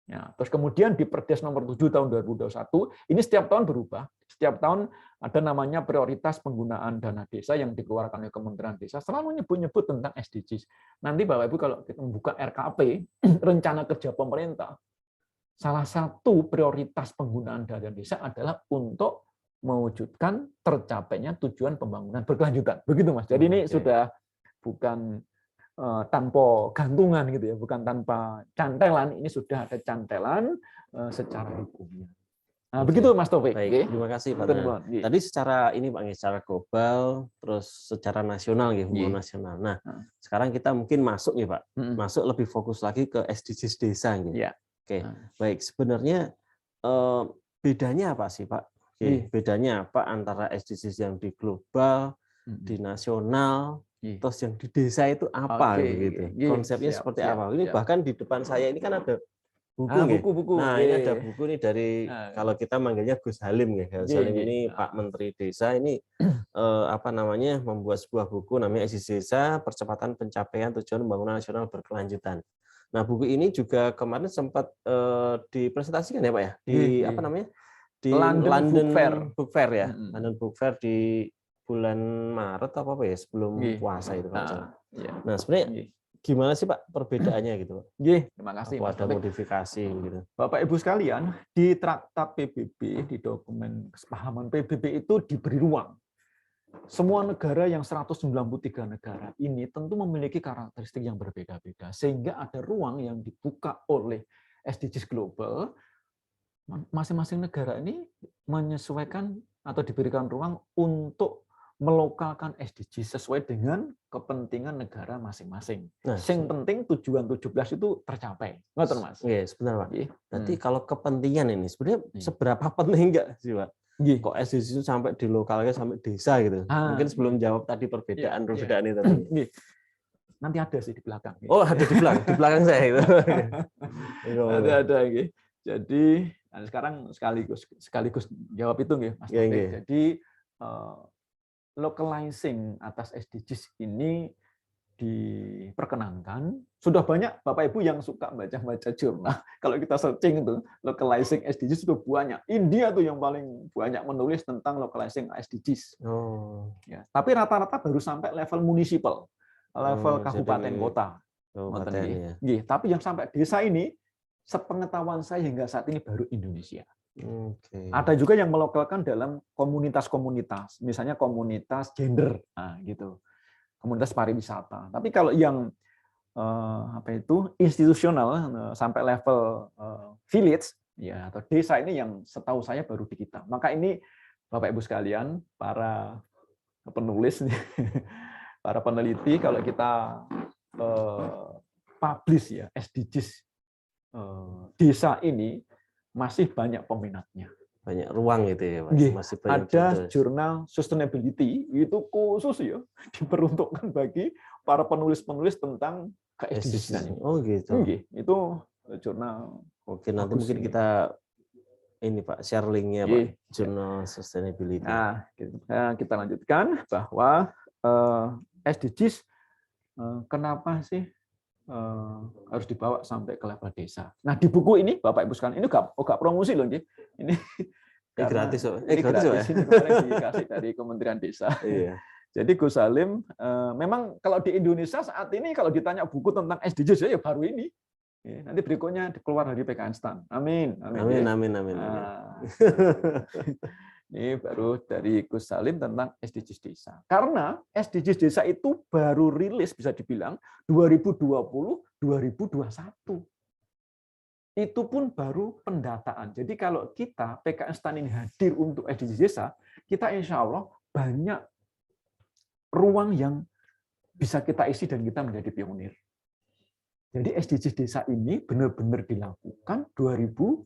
Ya, terus kemudian di Perdes nomor 7 tahun 2021, ini setiap tahun berubah. Setiap tahun ada namanya prioritas penggunaan dana desa yang dikeluarkan oleh Kementerian Desa, selalu nyebut-nyebut tentang SDGs. Nanti Bapak Ibu kalau kita membuka RKP, rencana kerja pemerintah, salah satu prioritas penggunaan dana desa adalah untuk mewujudkan tercapainya tujuan pembangunan berkelanjutan. Begitu Mas. Jadi ini sudah bukan tanpa gantungan gitu ya, bukan tanpa cantelan, ini sudah ada cantelan secara hukumnya. Nah, begitu Mas Taufik. Baik, terima kasih Pak. Tadi secara ini Pak, secara global, terus secara nasional gitu, nasional. Nah, sekarang kita mungkin masuk nih Pak, masuk lebih fokus lagi ke SDGs desa gitu. Oke, baik. Sebenarnya bedanya apa sih Pak? Bedanya apa antara SDGs yang di global, di nasional, terus yang di desa itu apa gitu? Konsepnya seperti apa? Ini bahkan di depan saya ini kan ada buku. Nah, ini ada buku nih dari kalau kita manggilnya Gus Halim ya. Gus Halim ini Pak Menteri Desa ini membuat sebuah buku namanya SDGs Desa, Percepatan Pencapaian Tujuan Pembangunan Nasional Berkelanjutan. Nah, buku ini juga kemarin sempat dipresentasikan ya Pak ya di di London Book Fair ya. London Book Fair di bulan Maret apa ya sebelum puasa itu Pak. Nah, sebenarnya gimana sih Pak perbedaannya gitu Pak? Terima kasih. Ada modifikasi gitu. Bapak Ibu sekalian, di Traktat PBB, di dokumen kesepahaman PBB itu diberi ruang. Semua negara yang 193 negara ini tentu memiliki karakteristik yang berbeda-beda, sehingga ada ruang yang dibuka oleh SDGs Global. Masing-masing negara ini menyesuaikan atau diberikan ruang untuk melokalkan SDGs sesuai dengan kepentingan negara masing-masing. Nah, yang penting tujuan 17 itu tercapai. Ngerti Mas? Iya, sebentar Pak. Berarti kalau kepentingan ini sebenarnya seberapa penting enggak sih Pak? Kok SDGs itu sampai dilokalkan sampai desa gitu? Mungkin sebelum jawab tadi perbedaan itu tadi. Nanti ada sih di belakang. Oh, ada di belakang saya itu. Ada. Jadi sekarang sekaligus jawab itu nggih Mas. Jadi localizing atas SDGs ini diperkenankan. Sudah banyak Bapak Ibu yang suka baca-baca jurnal. Kalau kita searching itu localizing SDGs sudah banyak. India tuh yang paling banyak menulis tentang localizing SDGs. Ya, tapi rata-rata baru sampai level municipal, level kabupaten kota. Tapi yang sampai desa ini, sepengetahuan saya hingga saat ini baru Indonesia. Ada juga yang melokalkan dalam komunitas-komunitas, misalnya komunitas gender, gitu, komunitas pariwisata. Tapi kalau yang institusional sampai level village, ya atau desa ini yang setahu saya baru di kita. Maka ini Bapak Ibu sekalian, para penulis, para peneliti, kalau kita publish ya SDGs desa ini masih banyak peminatnya. Banyak ruang gitu ya, Mas. Nggih, Masih banyak ada jodoh. jurnal sustainability itu khusus ya diperuntukkan bagi para penulis-penulis tentang SDGs. Oh gitu. Nggih, itu jurnal. Oke, nanti bagus mungkin ini. kita ini Pak share linknya Pak, Nggih. jurnal sustainability. Nah, kita lanjutkan bahwa SDGs kenapa sih harus dibawa sampai ke level desa. Nah, di buku ini Bapak Ibu sekalian, ini enggak promosi loh, nggih. Ini gratis, ini gratis, gratis, ini kemarin dikasih dari Kementerian Desa. Iya. Jadi Gus Salim, memang kalau di Indonesia saat ini kalau ditanya buku tentang SDGs ya baru ini. Nanti berikutnya keluar dari PKN STAN. Amin. Amin. Nah, ini baru dari Gus Salim tentang SDGs desa. Karena SDGs desa itu baru rilis bisa dibilang 2020-2021. Itu pun baru pendataan. Jadi kalau kita PKN STAN ini hadir untuk SDGs desa, kita insya Allah banyak ruang yang bisa kita isi dan kita menjadi pionir. Jadi SDGs desa ini benar-benar dilakukan 2021,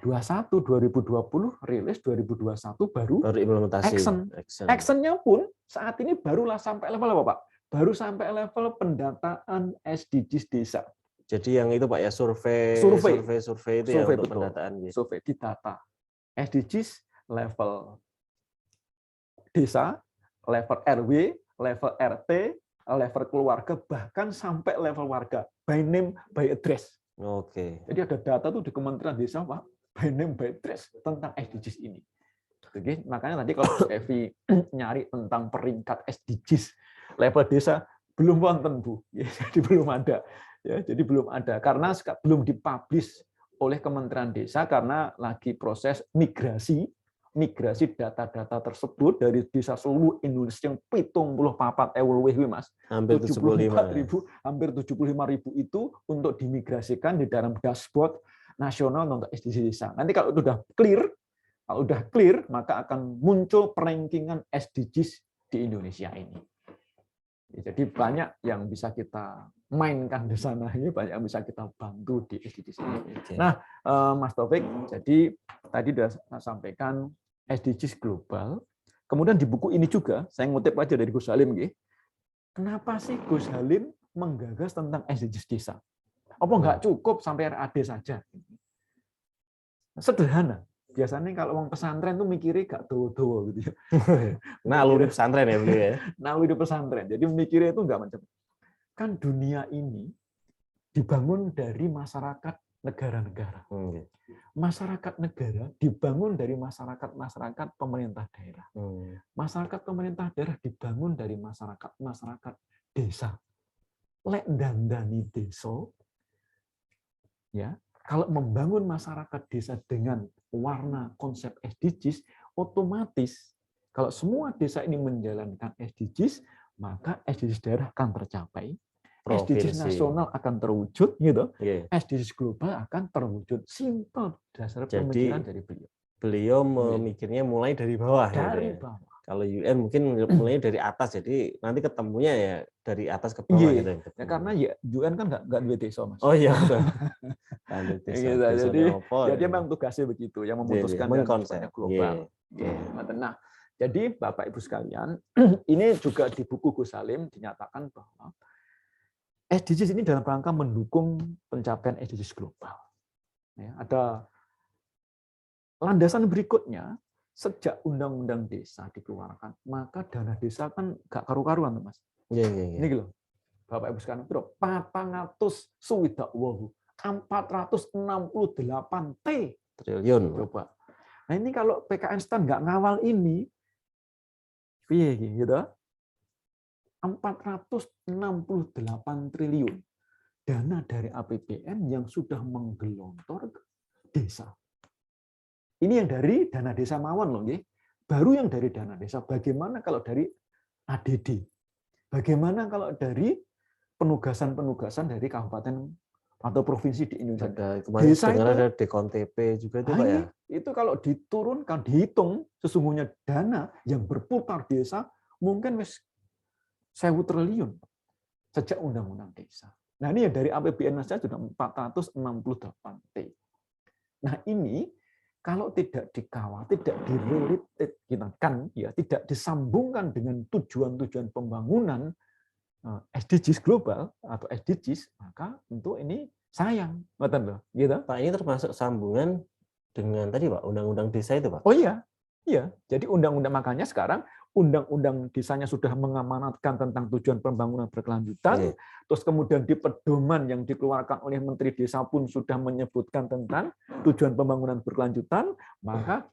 2020 rilis, 2021 baru implementasi. Action-nya pun saat ini barulah sampai level apa, Pak? Baru sampai level pendataan SDGs desa. Jadi yang itu Pak ya survei itu ya untuk pendataan. Survei di data. SDGs level desa, level RW, level RT, level keluarga, bahkan sampai level warga, by name, by address. Oke. Jadi ada data tuh di Kementerian Desa, Pak, by name, by address tentang SDGs ini. Oke, makanya tadi kalau Evi nyari tentang peringkat SDGs level desa, belum wonten, Bu. Ya, jadi belum ada. Ya, jadi belum ada karena belum dipublish oleh Kementerian Desa karena lagi proses migrasi data-data tersebut dari desa seluruh Indonesia yang 74.000 Mas. Hampir 74.000, hampir 75.000 itu untuk dimigrasikan di dalam dashboard nasional untuk SDGs desa. Nanti kalau udah clear, maka akan muncul perankingan SDGs di Indonesia ini. Jadi banyak yang bisa kita mainkan di sana, ini banyak yang bisa kita bantu di SDGs ini. Nah, Mas Taufik, jadi tadi sudah saya sampaikan SDGs global. Kemudian di buku ini juga, saya ngutip aja dari Gus Salim. Kenapa sih Gus Salim menggagas tentang SDGs desa? Apa nggak cukup sampai RAD saja? Sederhana. Biasanya kalau orang pesantren tuh mikirnya gak dowo-dowo gitu ya. Naluri pesantren ya beliau ya. Naluri pesantren. Jadi mikirnya itu enggak macam. Kan dunia ini dibangun dari masyarakat negara-negara. Masyarakat negara dibangun dari masyarakat pemerintah daerah. Masyarakat pemerintah daerah dibangun dari masyarakat desa. Lek dandani desa, ya, kalau membangun masyarakat desa dengan warna konsep SDGs, otomatis kalau semua desa ini menjalankan SDGs, maka SDGs daerah akan tercapai, SDGs nasional akan terwujud, gitu. SDGs global akan terwujud. Simple dasar pemikiran dari beliau. Beliau memikirnya mulai dari bawah. Dari bawah. Kalau UN mungkin mulai dari atas, jadi nanti ketemunya ya dari atas ke bawah. Gitu. Ya, karena ya UN kan nggak duit desa, Mas. Oh iya. Jadi memang tugasnya begitu, yang memutuskan dan global. Nah, jadi Bapak Ibu sekalian, ini juga di buku Gus Salim dinyatakan bahwa SDGs ini dalam rangka mendukung pencapaian SDGs global. Ya, ada landasan berikutnya. Sejak Undang-Undang Desa dikeluarkan, maka dana desa kan gak karu-karuan, Mas. Ini gitu, Bapak Ibu sekalian, 468 triliun. Coba. Nah ini kalau PKN STAN nggak ngawal ini, gitu, 468 triliun dana dari APBN yang sudah menggelontor ke desa. Ini yang dari dana desa mawon loh, baru yang dari dana desa. Bagaimana kalau dari ADD? Bagaimana kalau dari penugasan-penugasan dari kabupaten atau provinsi di Indonesia? Desa itu ada DKONTP juga itu Pak ya? Itu kalau diturunkan, dihitung sesungguhnya dana yang berputar desa mungkin 1.000 triliun sejak Undang-Undang Desa. Nah, ini ya dari APBN saja sudah 468T. Nah, ini kalau tidak dikawal, tidak direlated, ya, tidak disambungkan dengan tujuan-tujuan pembangunan SDGs global atau SDGs, maka tentu ini sayang, betul loh, gitu. Pak, ini termasuk sambungan dengan tadi Pak, undang-undang desa itu Pak? Oh iya, iya. Jadi undang-undang, makanya sekarang undang-undang desanya sudah mengamanatkan tentang tujuan pembangunan berkelanjutan, terus kemudian di pedoman yang dikeluarkan oleh Menteri Desa pun sudah menyebutkan tentang tujuan pembangunan berkelanjutan, maka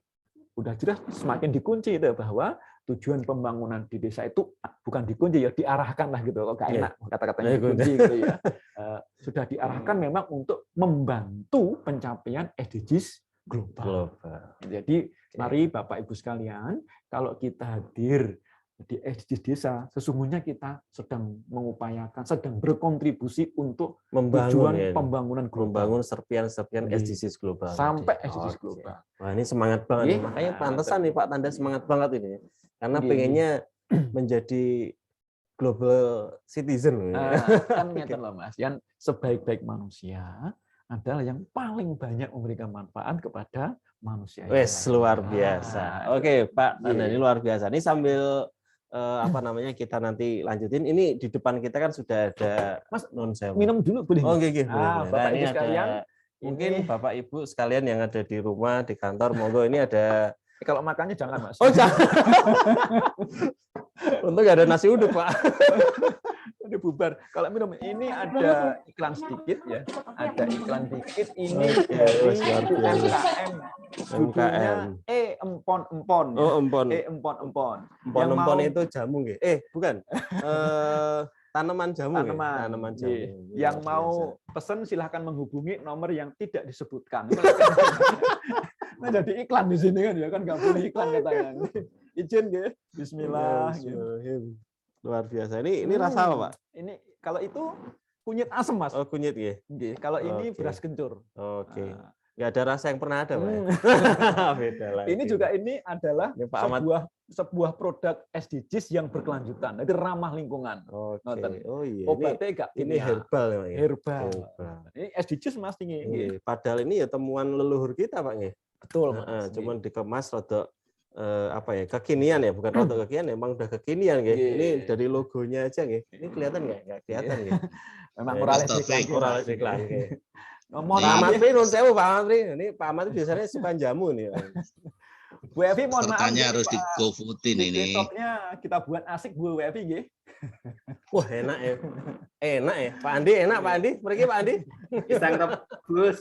udah jelas semakin dikunci itu bahwa tujuan pembangunan di desa itu bukan dikunci ya, diarahkan lah gitu, kok gak enak kata-katanya dikunci gitu ya. Sudah diarahkan memang untuk membantu pencapaian SDGs global. Jadi mari Bapak Ibu sekalian, kalau kita hadir di SDGs desa, sesungguhnya kita sedang mengupayakan, sedang berkontribusi untuk tujuan pembangunan global. Membangun serpian-serpian SDGs global. Sampai SDGs global. Wah, ini semangat banget. Makanya pantesan nih Pak Tanda semangat banget ini. Karena pengennya menjadi global citizen. Kan ngeten loh Mas, yang sebaik-baik manusia adalah yang paling banyak memberikan manfaat kepada manusia. Wes, luar biasa. Oke, Pak Tanda, ini luar biasa. Ini sambil kita nanti lanjutin. Ini di depan kita kan sudah ada Mas, non sewa. minum dulu boleh? Oh, gitu. Bapak Ibu sekalian, mungkin Bapak Ibu sekalian yang ada di rumah, di kantor, monggo ini ada. Kalau makannya jangan Mas. Oh, jangan. Untung nggak ada nasi uduk Pak. Udah bubar. Kalau minum ini ada iklan sedikit ya. Ada iklan dikit ini dari UMKM. Judulnya empon-empon. Oh, empon. Empon-empon. Empon-empon itu jamu nggih? Bukan. Tanaman jamu. Tanaman jamu. Yang mau pesen silahkan menghubungi nomor yang tidak disebutkan. Nah, jadi iklan di sini kan ya, kan nggak boleh iklan katanya. Izin nggih. Bismillah. Luar biasa. Ini rasa apa, Pak? Ini kalau itu kunyit asem, Mas. Oh, kunyit ya. Kalau ini beras kencur. Oke. Nggak ada rasa yang pernah ada, Pak. Beda lagi. Ini juga adalah sebuah produk SDGs yang berkelanjutan. Itu ramah lingkungan. Oke. Oh iya. Obatnya ini herbal ya, Pak. Herbal. Ini SDGs Mas ini. Padahal ini ya temuan leluhur kita, Pak. Betul, Mas. Cuman dikemas rada kekinian ya, bukan rada kekinian, emang udah kekinian nggih. Ini dari logonya aja nggih. Ini kelihatan nggak? Nggak kelihatan nggih. Memang moralis iklan. Pak Matri, nun sewu Pak Matri. Ini Pak Matri biasanya suka jamu nih. Bu Evi, mohon maaf. Sertanya harus di GoFoodin ini. Besoknya kita buat asik Bu Evi nggih. Wah, enak ya. Enak ya. Pak Andi, enak Pak Andi. Pergi Pak Andi. Pisang rebus.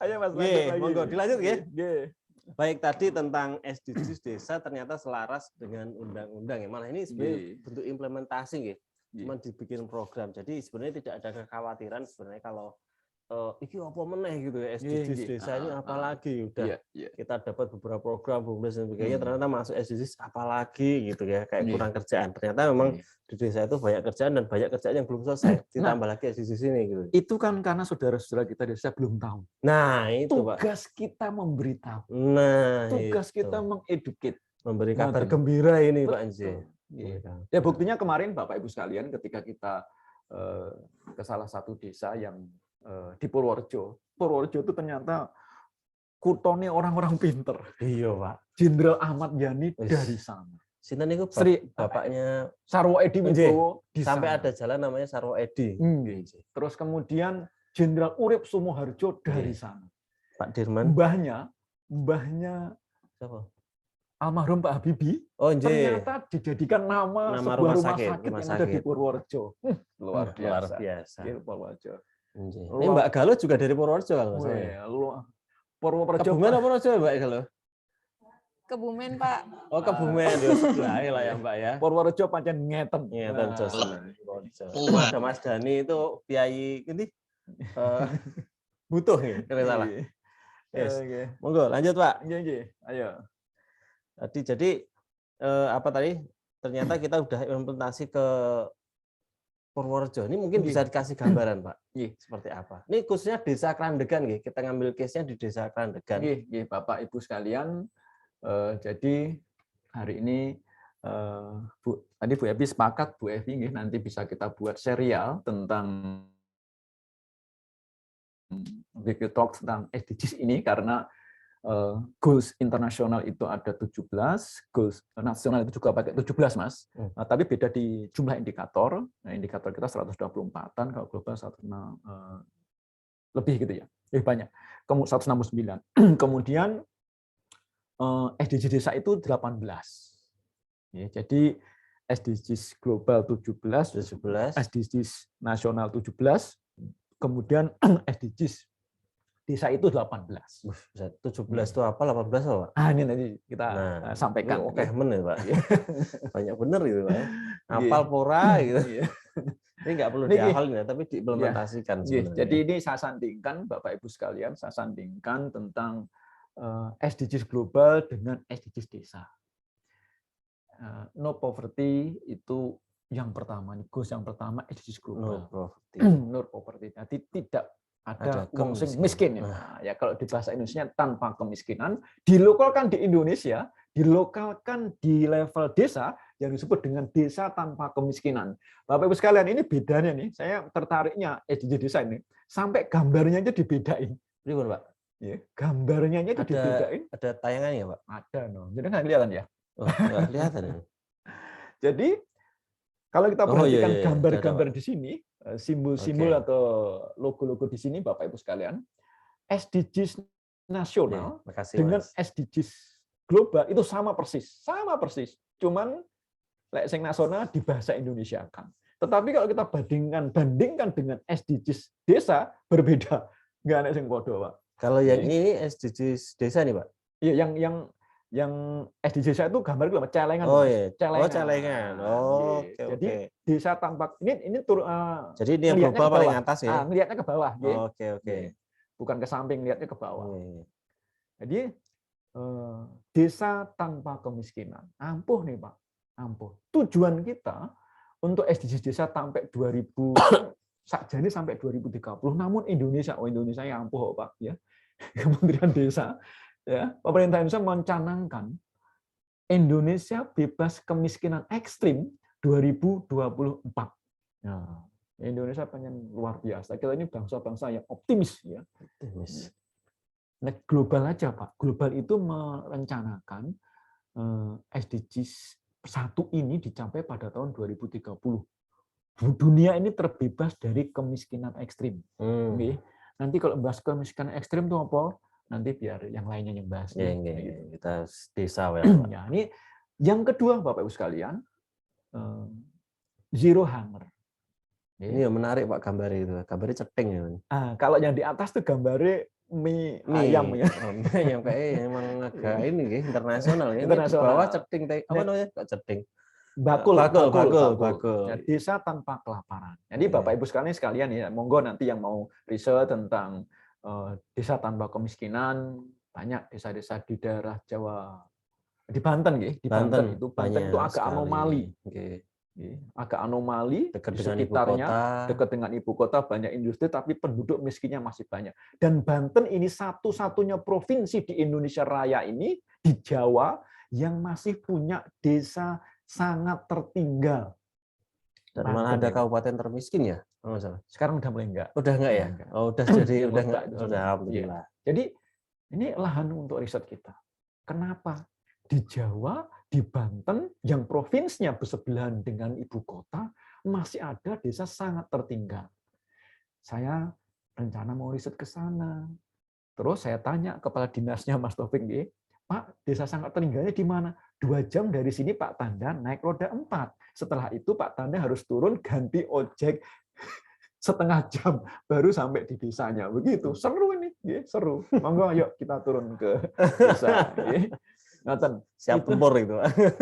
Ayo Mas, monggo dilanjut nggih. Baik, tadi tentang SDGs desa ternyata selaras dengan undang-undang ya. Malah ini sebenarnya bentuk implementasi nggih. Cuma dibikin program. Jadi sebenarnya tidak ada kekhawatiran sebenarnya kalau iki apa meneh gitu ya, SDGs desa ini apalagi udah kita dapat beberapa program BUMDes dan sebagainya, ternyata masuk SDGs apalagi gitu ya, kayak kurang kerjaan. Ternyata memang di desa itu banyak kerjaan dan banyak kerjaan yang belum selesai, ditambah lagi SDGs ini gitu. Itu kan karena saudara-saudara kita di desa belum tahu. Nah, itu Pak. Tugas kita memberitahu. Nah, tugas kita mengeduket, memberi kabar gembira ini Pak Anji. Ya buktinya kemarin Bapak Ibu sekalian ketika kita ke salah satu desa yang di Purworejo. Purworejo itu ternyata kutone orang-orang pinter. Iya, Pak. Jenderal Ahmad Yani dari sana. Sinten niku bapaknya Sarwo Edi Wibowo sampai ada jalan namanya Sarwo Edi. Terus kemudian Jenderal Urip Sumoharjo dari sana. Pak Dirman. Mbahnya siapa? Almarhum Pak Habibie. Ternyata dijadikan nama sebuah rumah sakit yang ada di Purworejo. Luar biasa. Purworejo. Ini Mbak Galuh juga dari Purworejo kalau saya. Purworejo. Kebumen apa Purworejo Mbak Galuh? Kebumen Pak. Oh Kebumen, ya sebelah lah ya Mbak ya. Purworejo pancen ngeten. Ngeten jos. Ada Mas Dani itu kiai ini butuh nih, kalau salah. Yes. Monggo lanjut Pak. Ayo. Jadi apa tadi? Ternyata kita udah implementasi ke Purworejo. Ini mungkin bisa dikasih gambaran, Pak. Seperti apa? Ini khususnya Desa Krandegan, kita ngambil case-nya di Desa Krandegan. Bapak Ibu sekalian, jadi hari ini Tadi Bu Evi sepakat, Bu Evi nggih, nanti bisa kita buat serial tentang Weekly Talk tentang SDGs ini, karena goals internasional itu ada 17, goals nasional itu juga pakai 17, Mas. Nah, tapi beda di jumlah indikator. Nah, indikator kita 124-an, kalau global 106, lebih gitu ya, lebih banyak. 169. Kemudian SDG desa itu 18. Ya, jadi SDGs global 17, SDGs nasional 17, kemudian SDGs desa itu 18. 17 itu apa, 18 apa, Pak? Ini nanti kita sampaikan. Oke, bener, Pak. Banyak bener gitu, Pak. Hafal pora gitu. Ini nggak perlu dihafalin ya, tapi diimplementasikan sebenarnya. Jadi ini saya sandingkan, Bapak Ibu sekalian, saya sandingkan tentang SDGs global dengan SDGs desa. No poverty itu yang pertama, goals yang pertama SDGs global. No poverty. Jadi tidak ada miskin. Nah, ya kalau di bahasa Indonesia tanpa kemiskinan, dilokalkan di Indonesia, dilokalkan di level desa yang disebut dengan desa tanpa kemiskinan. Bapak Ibu sekalian, ini bedanya nih. Saya tertariknya SDG desa ini sampai gambarnya aja dibedain. Gimana, Pak? Ya, gambarnya aja dibedain. Ada tayangannya, Pak? Ada, Jadi nggak kelihatan ya? Oh, nggak kelihatan. Jadi kalau kita perhatikan gambar-gambar di sini, simbol-simbol atau logo-logo di sini, Bapak Ibu sekalian, SDGs nasional dengan SDGs global itu sama persis, cuman sing nasional di bahasa Indonesia kan. Tetapi kalau kita bandingkan dengan SDGs desa, berbeda, nggak ada yang bodoh, Pak. Kalau yang ini SDGs desa nih, Pak? Iya, yang SDGs desa itu gambar celengan. Oh iya, celengan. Oke. Jadi desa tanpa ini jadi ini yang global paling atas ya. Ngelihatnya ke bawah, Oke. Bukan ke samping, lihatnya ke bawah. Jadi desa tanpa kemiskinan. Ampuh nih, Pak. Ampuh. Tujuan kita untuk SDGs desa sampai 2000 sakjane sampai 2030. Namun Indonesia yang ampuh, Pak, ya. Kementerian Desa, ya, pemerintah Indonesia mencanangkan Indonesia bebas kemiskinan ekstrim 2024. Nah, Indonesia pengen luar biasa. Kita ini bangsa-bangsa yang optimis, ya. Nah, global aja, Pak. Global itu merencanakan SDGs 1 ini dicapai pada tahun 2030. Dunia ini terbebas dari kemiskinan ekstrim. Nanti kalau bahas kemiskinan ekstrim itu apa? Nanti biar yang lainnya yang bahas. Kita desa. Ya, ini yang kedua, Bapak Ibu sekalian, zero hunger. Ini yang menarik, Pak, gambarnya itu. Gambarnya ceting ya. Kalau yang di atas tuh gambarnya mie ayam ya. Yang kayak emang agak ini ya, internasional ya. Internasional. Di bawah ceting, apa namanya? Kok ceting? Bakul. Ya, desa tanpa kelaparan. Jadi Bapak Ibu sekalian ya, monggo nanti yang mau riset tentang desa tanpa kemiskinan, banyak desa-desa di daerah Jawa, di Banten ya, di Banten itu agak anomali. Agak anomali dekat di dengan sekitarnya, dekat dengan ibu kota, banyak industri, tapi penduduk miskinnya masih banyak. Dan Banten ini satu-satunya provinsi di Indonesia Raya ini, di Jawa, yang masih punya desa sangat tertinggal. Dan mana ada kabupaten termiskin ya? Oh, sekarang udah mulai enggak. Udah enggak ya? Oh, udah jadi udah alhamdulillah. Jadi ini lahan untuk riset kita. Kenapa di Jawa, di Banten yang provinsinya bersebelahan dengan ibu kota masih ada desa sangat tertinggal? Saya rencana mau riset ke sana. Terus saya tanya kepala dinasnya Mas Taufik, Pak, desa sangat tertinggalnya di mana? 2 jam dari sini Pak Tanda naik roda 4. Setelah itu Pak Tanda harus turun ganti ojek setengah jam baru sampai di desanya. Begitu. Seru ini, seru. Monggo yuk kita turun ke desa. Siap tempur itu.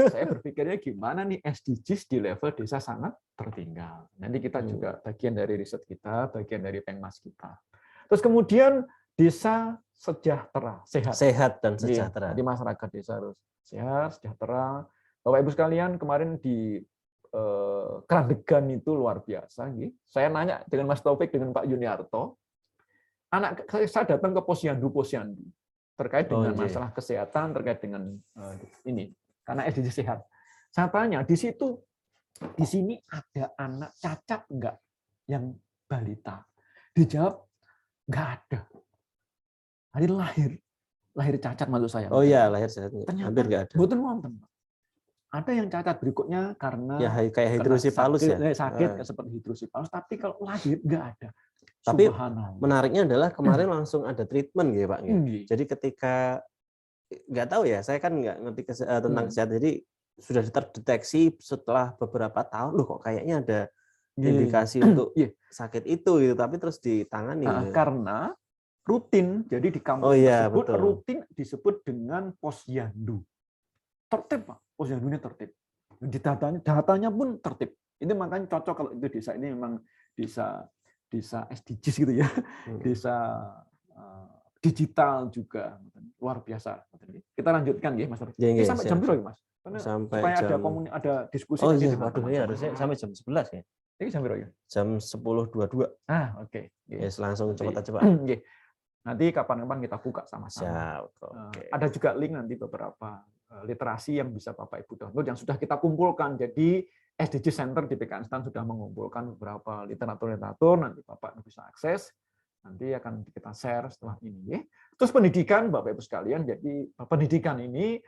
Saya berpikirnya gimana nih SDGs di level desa sangat tertinggal. Nanti kita juga bagian dari riset kita, bagian dari Pengmas kita. Terus kemudian desa sejahtera, sehat dan sejahtera. Di masyarakat desa harus sehat, sejahtera. Bapak Ibu sekalian, kemarin di Krandegan itu luar biasa. Saya nanya dengan Mas Taufik, dengan Pak Yuniarto, anak saya datang ke Posyandu terkait dengan masalah kesehatan, terkait dengan ini, karena SDGs sehat. Saya tanya di sini ada anak cacat enggak yang balita? Dijawab enggak ada. Hari lahir cacat maksud saya. Oh iya, lahir saya Ternyata hampir nggak ada. mboten wonten. Ada yang cacat berikutnya karena Ya kayak hidrosipalus ya. sakit seperti hidrosipalus, tapi kalau lahir nggak ada. Tapi Subhanallah. menariknya adalah kemarin langsung ada treatment gitu Pak. Nggih. Jadi ketika nggak tahu ya, saya kan nggak ngerti tentang kesehatan. Jadi sudah terdeteksi setelah beberapa tahun, loh kok kayaknya ada indikasi untuk sakit itu gitu, tapi terus ditangani. Gitu. Karena rutin, jadi di kampus tersebut betul. Rutin disebut dengan posyandu. Tertib Pak, posyandunya tertib. Di datanya pun tertib. Ini makanya cocok kalau itu desa ini memang desa SDGs gitu ya, desa digital juga luar biasa. Kita lanjutkan ya Mas. Ini sampai jam berapa Mas? Karena sampai supaya jam... ada diskusi. Oh iya, waduh ini harusnya sampai jam 11 ya. Ini jam berapa ya? Jam 10.22. Oke. Yes, langsung cepat aja Pak. Nanti kapan-kapan kita buka sama-sama. Ada juga link nanti beberapa literasi yang bisa Bapak Ibu download yang sudah kita kumpulkan. Jadi SDG Center di PKN STAN sudah mengumpulkan beberapa literatur, nanti Bapak bisa akses, nanti akan kita share setelah ini. Terus pendidikan, Bapak Ibu sekalian, jadi pendidikan ini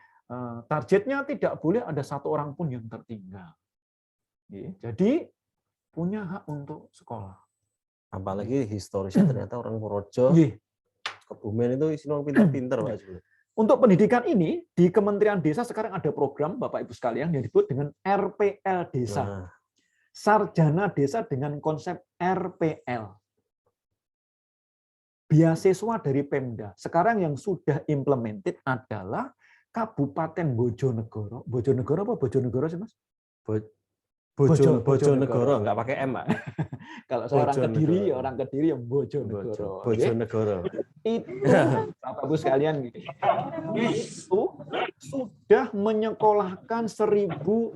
targetnya tidak boleh ada satu orang pun yang tertinggal. Jadi punya hak untuk sekolah. Apalagi historisnya ternyata orang Purworejo, Kebumen itu isi orang pintar-pintar Pak. Untuk pendidikan ini, di Kementerian Desa sekarang ada program, Bapak Ibu sekalian, yang disebut dengan RPL Desa. Sarjana Desa dengan konsep RPL. Beasiswa dari Pemda. Sekarang yang sudah implemented adalah Kabupaten Bojonegoro. Bojonegoro apa Bojonegoro sih, Mas? Bojonegoro, nggak pakai M, Pak. Kalau seorang Kediri, orang Kediri yang Bojonegoro. Bojonegoro. Itu Bapak Ibu sekalian itu sudah menyekolahkan 1.400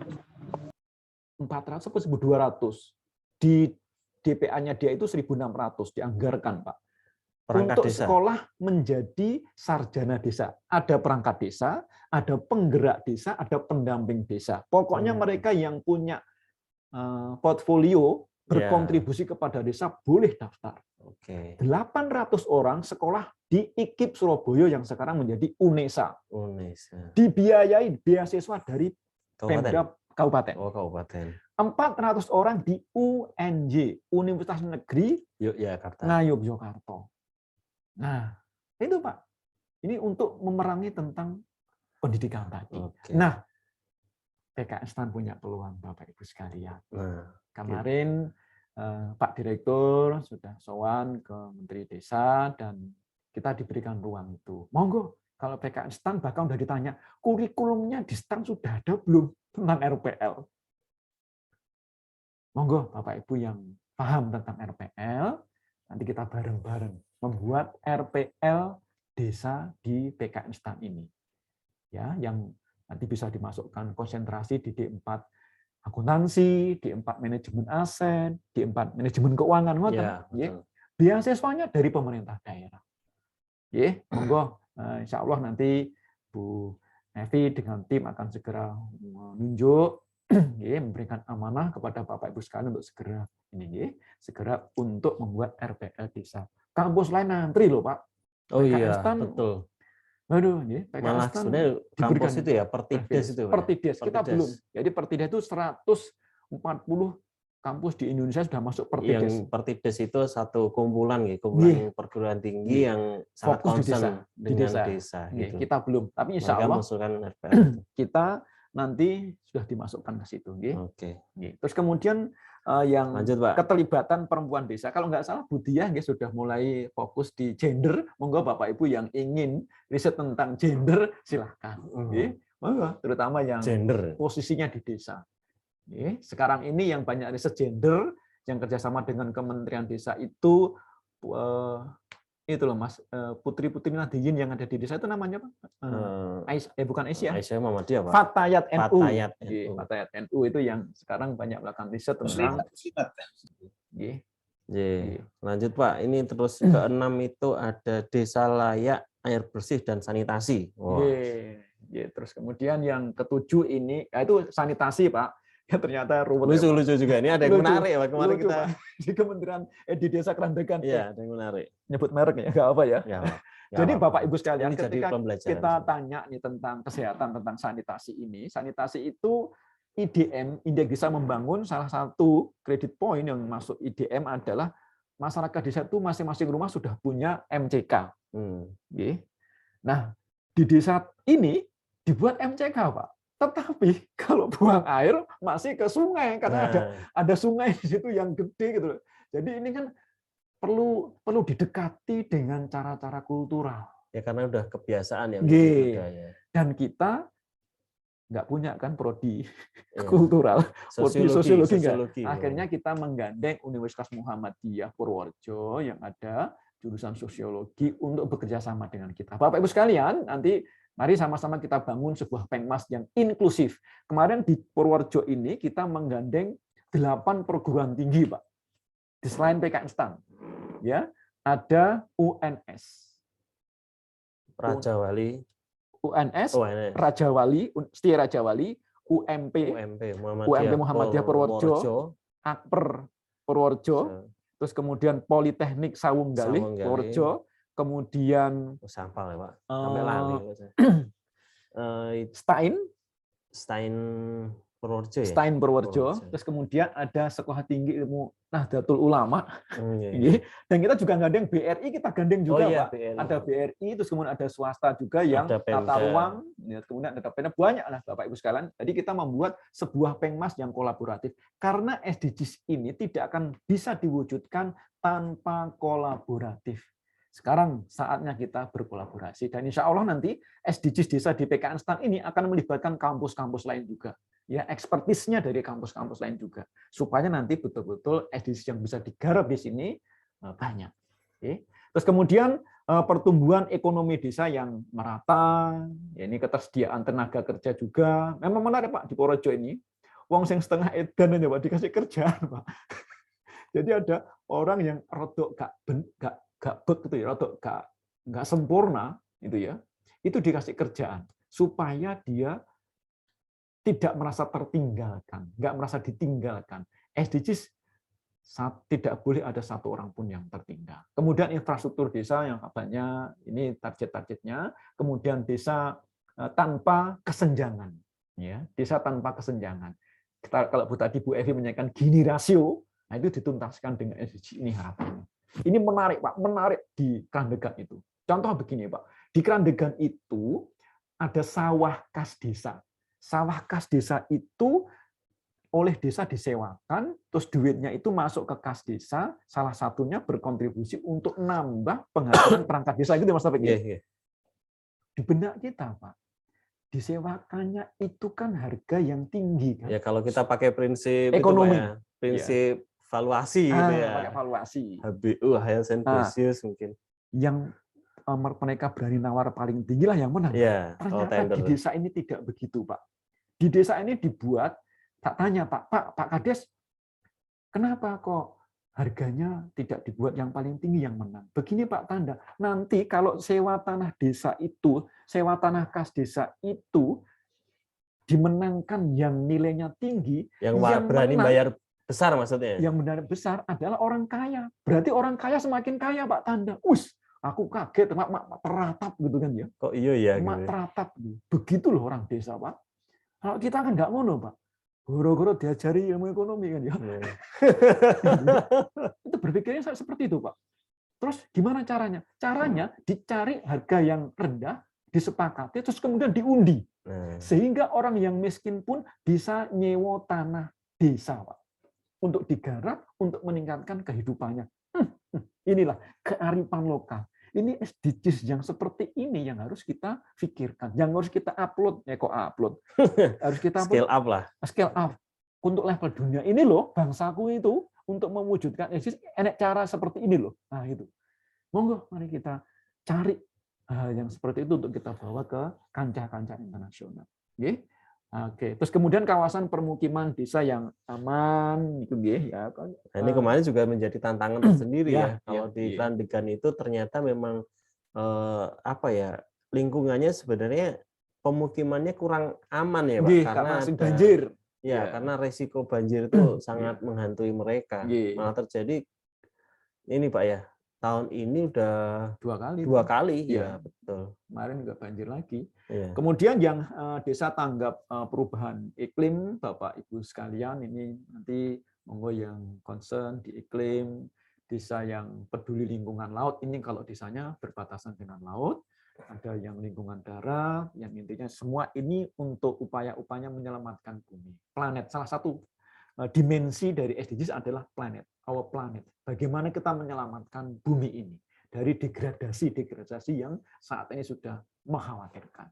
atau 1.200. Di DPA-nya dia itu 1.600 dianggarkan, Pak. Perangkat untuk desa. Sekolah menjadi sarjana desa. Ada perangkat desa, ada penggerak desa, ada pendamping desa. Pokoknya mereka yang punya portfolio berkontribusi kepada desa boleh daftar. 800 orang sekolah di IKIP Surabaya yang sekarang menjadi UNESA. Dibiayai beasiswa dari Pemda Kabupaten. Oh, kabupaten. 400 orang di UNJ, Universitas Negeri Yogyakarta. Nah, itu Pak. Ini untuk memerangi tentang pendidikan tadi. Nah, PKN STAN punya peluang Bapak Ibu sekalian. Kemarin Pak Direktur sudah sowan ke Menteri Desa dan kita diberikan ruang itu. Monggo, kalau PKN STAN bahkan udah ditanya, kurikulumnya di STAN sudah ada belum tentang RPL? Monggo Bapak Ibu yang paham tentang RPL, nanti kita bareng-bareng membuat RPL desa di PKN STAN ini. Ya, yang nanti bisa dimasukkan konsentrasi di D4 akuntansi, D4 manajemen aset, D4 manajemen keuangan, beasiswanya dari pemerintah daerah. Monggo, insya Allah nanti Bu Nevi dengan tim akan segera menunjuk, memberikan amanah kepada Bapak Ibu sekalian untuk segera untuk membuat RPL desa. Kampus lain antri loh Pak. Oh iya, betul. Aduh, malah sebenarnya kampus itu ya, Pertides itu. Pertides, kita belum. Jadi Pertides itu 140 kampus di Indonesia sudah masuk Pertides. Yang Pertides itu satu kumpulan perguruan tinggi yang sangat concern dengan desa. Gitu. Kita belum, tapi insya Allah kita nanti sudah dimasukkan ke situ. Terus kemudian yang lanjut, Pak. Keterlibatan perempuan desa. Kalau nggak salah Bu Diah sudah mulai fokus di gender. Monggo Bapak Ibu yang ingin riset tentang gender silahkan. Monggo, terutama yang gender posisinya di desa. Sekarang ini yang banyak riset gender yang kerjasama dengan Kementerian Desa itu loh Mas, putri-putri Nadiyin yang ada di desa itu namanya apa? Bukan Aisyah. Aisyah Muhammadiyah, Pak. Fatayat NU. Fatayat NU itu yang sekarang banyak melakukan riset tentang. Lanjut Pak, ini terus ke-6 itu ada desa layak air bersih dan sanitasi. Ya, terus kemudian yang ketujuh ini, itu sanitasi Pak. Ya, ternyata ruwet. Lucu juga. Ini ada yang Lucu. menarik ya Pak. Kemarin Lucu, kita Pak. Di Kementerian di Desa Kerandegan. Iya, ada yang menarik. Nyebut merek ya, nggak apa ya. Ya, Jadi Bapak Ibu sekalian, ini jadi ketika pembelajaran kita semua. tanya nih tentang kesehatan, tentang sanitasi ini, sanitasi itu IDM, Indeks Desa Membangun, salah satu kredit point yang masuk IDM adalah masyarakat desa itu masing-masing rumah sudah punya MCK. Oke. Nah, di desa ini dibuat MCK, Pak. Tetapi kalau buang air masih ke sungai karena ada sungai di situ yang gede gitu. Jadi ini kan perlu didekati dengan cara-cara kultural. Ya karena udah kebiasaan ya. Dan kita nggak punya kan prodi kultural, sosiologi nggak. Akhirnya kita menggandeng Universitas Muhammadiyah Purworejo yang ada jurusan sosiologi untuk bekerja sama dengan kita. Bapak Ibu sekalian, nanti mari sama-sama kita bangun sebuah Pengmas yang inklusif. Kemarin di Purworejo ini kita menggandeng 8 perguruan tinggi, Pak. Di selain PKN STAN, ya ada UNS, Raja Wali, UNS, Raja Wali, Setia Raja Wali, UMP Muhammadiyah Purworejo, Akper Purworejo, terus kemudian Politeknik Sawung-Galih Purworejo, kemudian sampal ya Pak, sampai lali. Stein Purworejo ya? Stein Purworejo, terus kemudian ada Sekolah Tinggi Ilmu Nahdlatul Ulama, dan kita juga gandeng BRI, kita gandeng juga Pak. Ada BRI, terus kemudian ada swasta juga yang tata ruang, kemudian ada Pemda, banyak lah Bapak Ibu sekalian. Jadi kita membuat sebuah Pengmas yang kolaboratif, karena SDGs ini tidak akan bisa diwujudkan tanpa kolaboratif. Sekarang saatnya kita berkolaborasi, dan insya Allah nanti SDGs desa di PKN STAN ini akan melibatkan kampus-kampus lain juga. Ya, ekspertisnya dari kampus-kampus lain juga, supaya nanti betul-betul SDGs yang bisa digarap di sini banyak. Oke. Terus kemudian pertumbuhan ekonomi desa yang merata, ya ini ketersediaan tenaga kerja juga. Memang menarik Pak di Purworejo ini, wong sing setengah edan aja Pak dikasih kerjaan Pak. Jadi ada orang yang rodok gak gitu ya, rodok gak sempurna itu ya, itu dikasih kerjaan supaya dia tidak merasa tertinggalkan, nggak merasa ditinggalkan. SDGs tidak boleh ada satu orang pun yang tertinggal. Kemudian infrastruktur desa yang katanya ini target-targetnya. Kemudian desa tanpa kesenjangan, ya, desa tanpa kesenjangan. Kalau tadi Bu Evi menyanyikan Gini rasio, nah itu dituntaskan dengan SDGs ini harapannya. Ini menarik Pak, menarik di Kerandegan itu. Contoh begini Pak, di Kerandegan itu ada sawah kas desa. Sawah kas desa itu oleh desa disewakan, terus duitnya itu masuk ke kas desa, salah satunya berkontribusi untuk nambah penghasilan perangkat desa gitu Mas Taufik. Di benak kita Pak, disewakannya itu kan harga yang tinggi kan. Ya kalau kita pakai prinsip ekonomi, itu, prinsip valuasi gitu ya. Pakai valuasi. HBU, Highest and Precious mungkin. Yang mereka berani nawar paling tinggi lah yang menang. Ya, ternyata di desa ini tidak begitu Pak. Di desa ini dibuat, tak tanya Pak Kades, kenapa kok harganya tidak dibuat yang paling tinggi yang menang? Begini Pak Tanda, nanti kalau sewa tanah desa itu, sewa tanah kas desa itu dimenangkan yang nilainya tinggi, yang berani bayar besar maksudnya. Yang benar besar adalah orang kaya. Berarti orang kaya semakin kaya Pak Tanda. Aku kaget, mak teratap gitu kan ya. Kok iya ya? Mak teratap. Begitu loh orang desa Pak. Kalau kita kan nggak ngono Pak. Goro-goro diajari ilmu ekonomi kan ya. Itu berpikirnya seperti itu Pak. Terus gimana caranya? Caranya dicari harga yang rendah, disepakati, terus kemudian diundi. Sehingga orang yang miskin pun bisa nyewa tanah desa Pak. Untuk digarap, untuk meningkatkan kehidupannya. Inilah kearifan lokal. Ini SDGs yang seperti ini yang harus kita pikirkan, yang harus kita upload. Harus kita scale up lah. Scale up untuk level dunia. Ini loh bangsaku itu untuk mewujudkan SDGs, enak cara seperti ini loh. Nah itu. Monggo, mari kita cari hal yang seperti itu untuk kita bawa ke kancah-kancah internasional. Oke, terus kemudian kawasan permukiman desa yang aman itu ya. Nah, ini kemarin juga menjadi tantangan tersendiri ya. Kalau di Kerandegan itu ternyata memang lingkungannya sebenarnya pemukimannya kurang aman ya Pak, Nggih, karena karena sing ada banjir. ya, Ya. karena resiko banjir itu sangat menghantui mereka. Nggih. Malah terjadi ini Pak ya, tahun ini udah 2 kali. 2 kali Iya. ya, betul. Kemarin juga banjir lagi. Iya. Kemudian yang desa tanggap perubahan iklim, Bapak Ibu sekalian, ini nanti monggo yang concern di iklim, desa yang peduli lingkungan laut, ini kalau desanya berbatasan dengan laut, ada yang lingkungan darat, yang intinya semua ini untuk upaya-upaya menyelamatkan bumi. Planet, salah satu dimensi dari SDGs adalah planet, our planet. Bagaimana kita menyelamatkan bumi ini dari degradasi yang saat ini sudah mengkhawatirkan.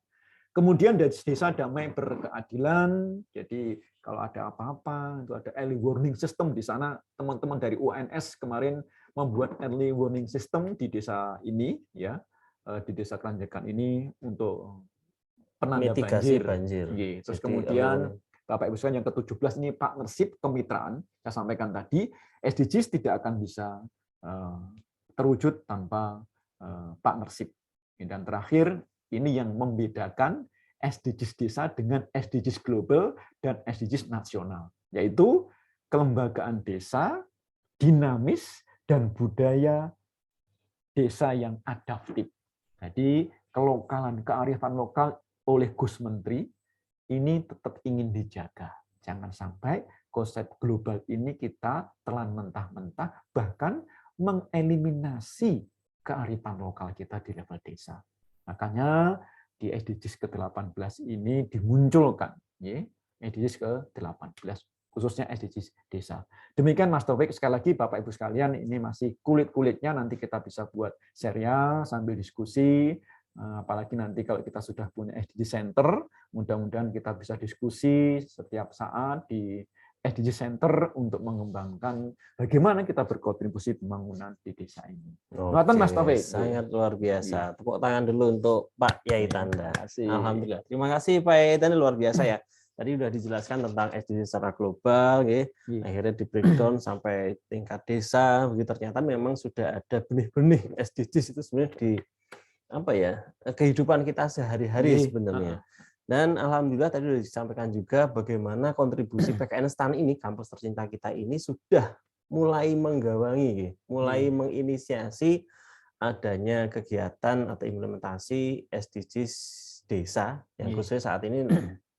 Kemudian dari desa damai berkeadilan, jadi kalau ada apa-apa, itu ada early warning system di sana. Teman-teman dari UNS kemarin membuat early warning system di desa ini, ya, di desa Keranjekan ini untuk penanda Mitigasi banjir. banjir. Terus Jadi, kemudian Bapak Ibu sekalian yang ke-17 ini partnership kemitraan. Saya sampaikan tadi, SDGs tidak akan bisa terwujud tanpa partnership. Dan terakhir, ini yang membedakan SDGs desa dengan SDGs global dan SDGs nasional, yaitu kelembagaan desa, dinamis, dan budaya desa yang adaptif. Jadi kelokalan, kearifan lokal oleh Gus Menteri ini tetap ingin dijaga. Jangan sampai konsep global ini kita telan mentah-mentah, bahkan mengeliminasi kearifan lokal kita di level desa. Makanya di SDGs ke-18 ini dimunculkan, ya, SDGs ke-18, khususnya SDGs desa. Demikian Mas Taufik, sekali lagi Bapak Ibu sekalian, ini masih kulit-kulitnya, nanti kita bisa buat serial sambil diskusi, apalagi nanti kalau kita sudah punya SDG Center, mudah-mudahan kita bisa diskusi setiap saat di SDG Center untuk mengembangkan bagaimana kita berkontribusi pembangunan di desa ini. Oke, Mas Taufik. sangat luar biasa. Tepuk tangan dulu untuk Pak Yai Tanda. Kasih. Alhamdulillah. Terima kasih Pak Yai Tanda, luar biasa ya. Tadi sudah dijelaskan tentang SDG secara global, ya. Akhirnya di breakdown sampai tingkat desa. Begitu ternyata memang sudah ada benih-benih SDGs itu sebenarnya di apa ya, kehidupan kita sehari-hari sebenarnya. Dan alhamdulillah tadi sudah disampaikan juga bagaimana kontribusi PKN STAN ini, kampus tercinta kita ini sudah mulai menggawangi, mulai menginisiasi adanya kegiatan atau implementasi SDGs desa yang khususnya saat ini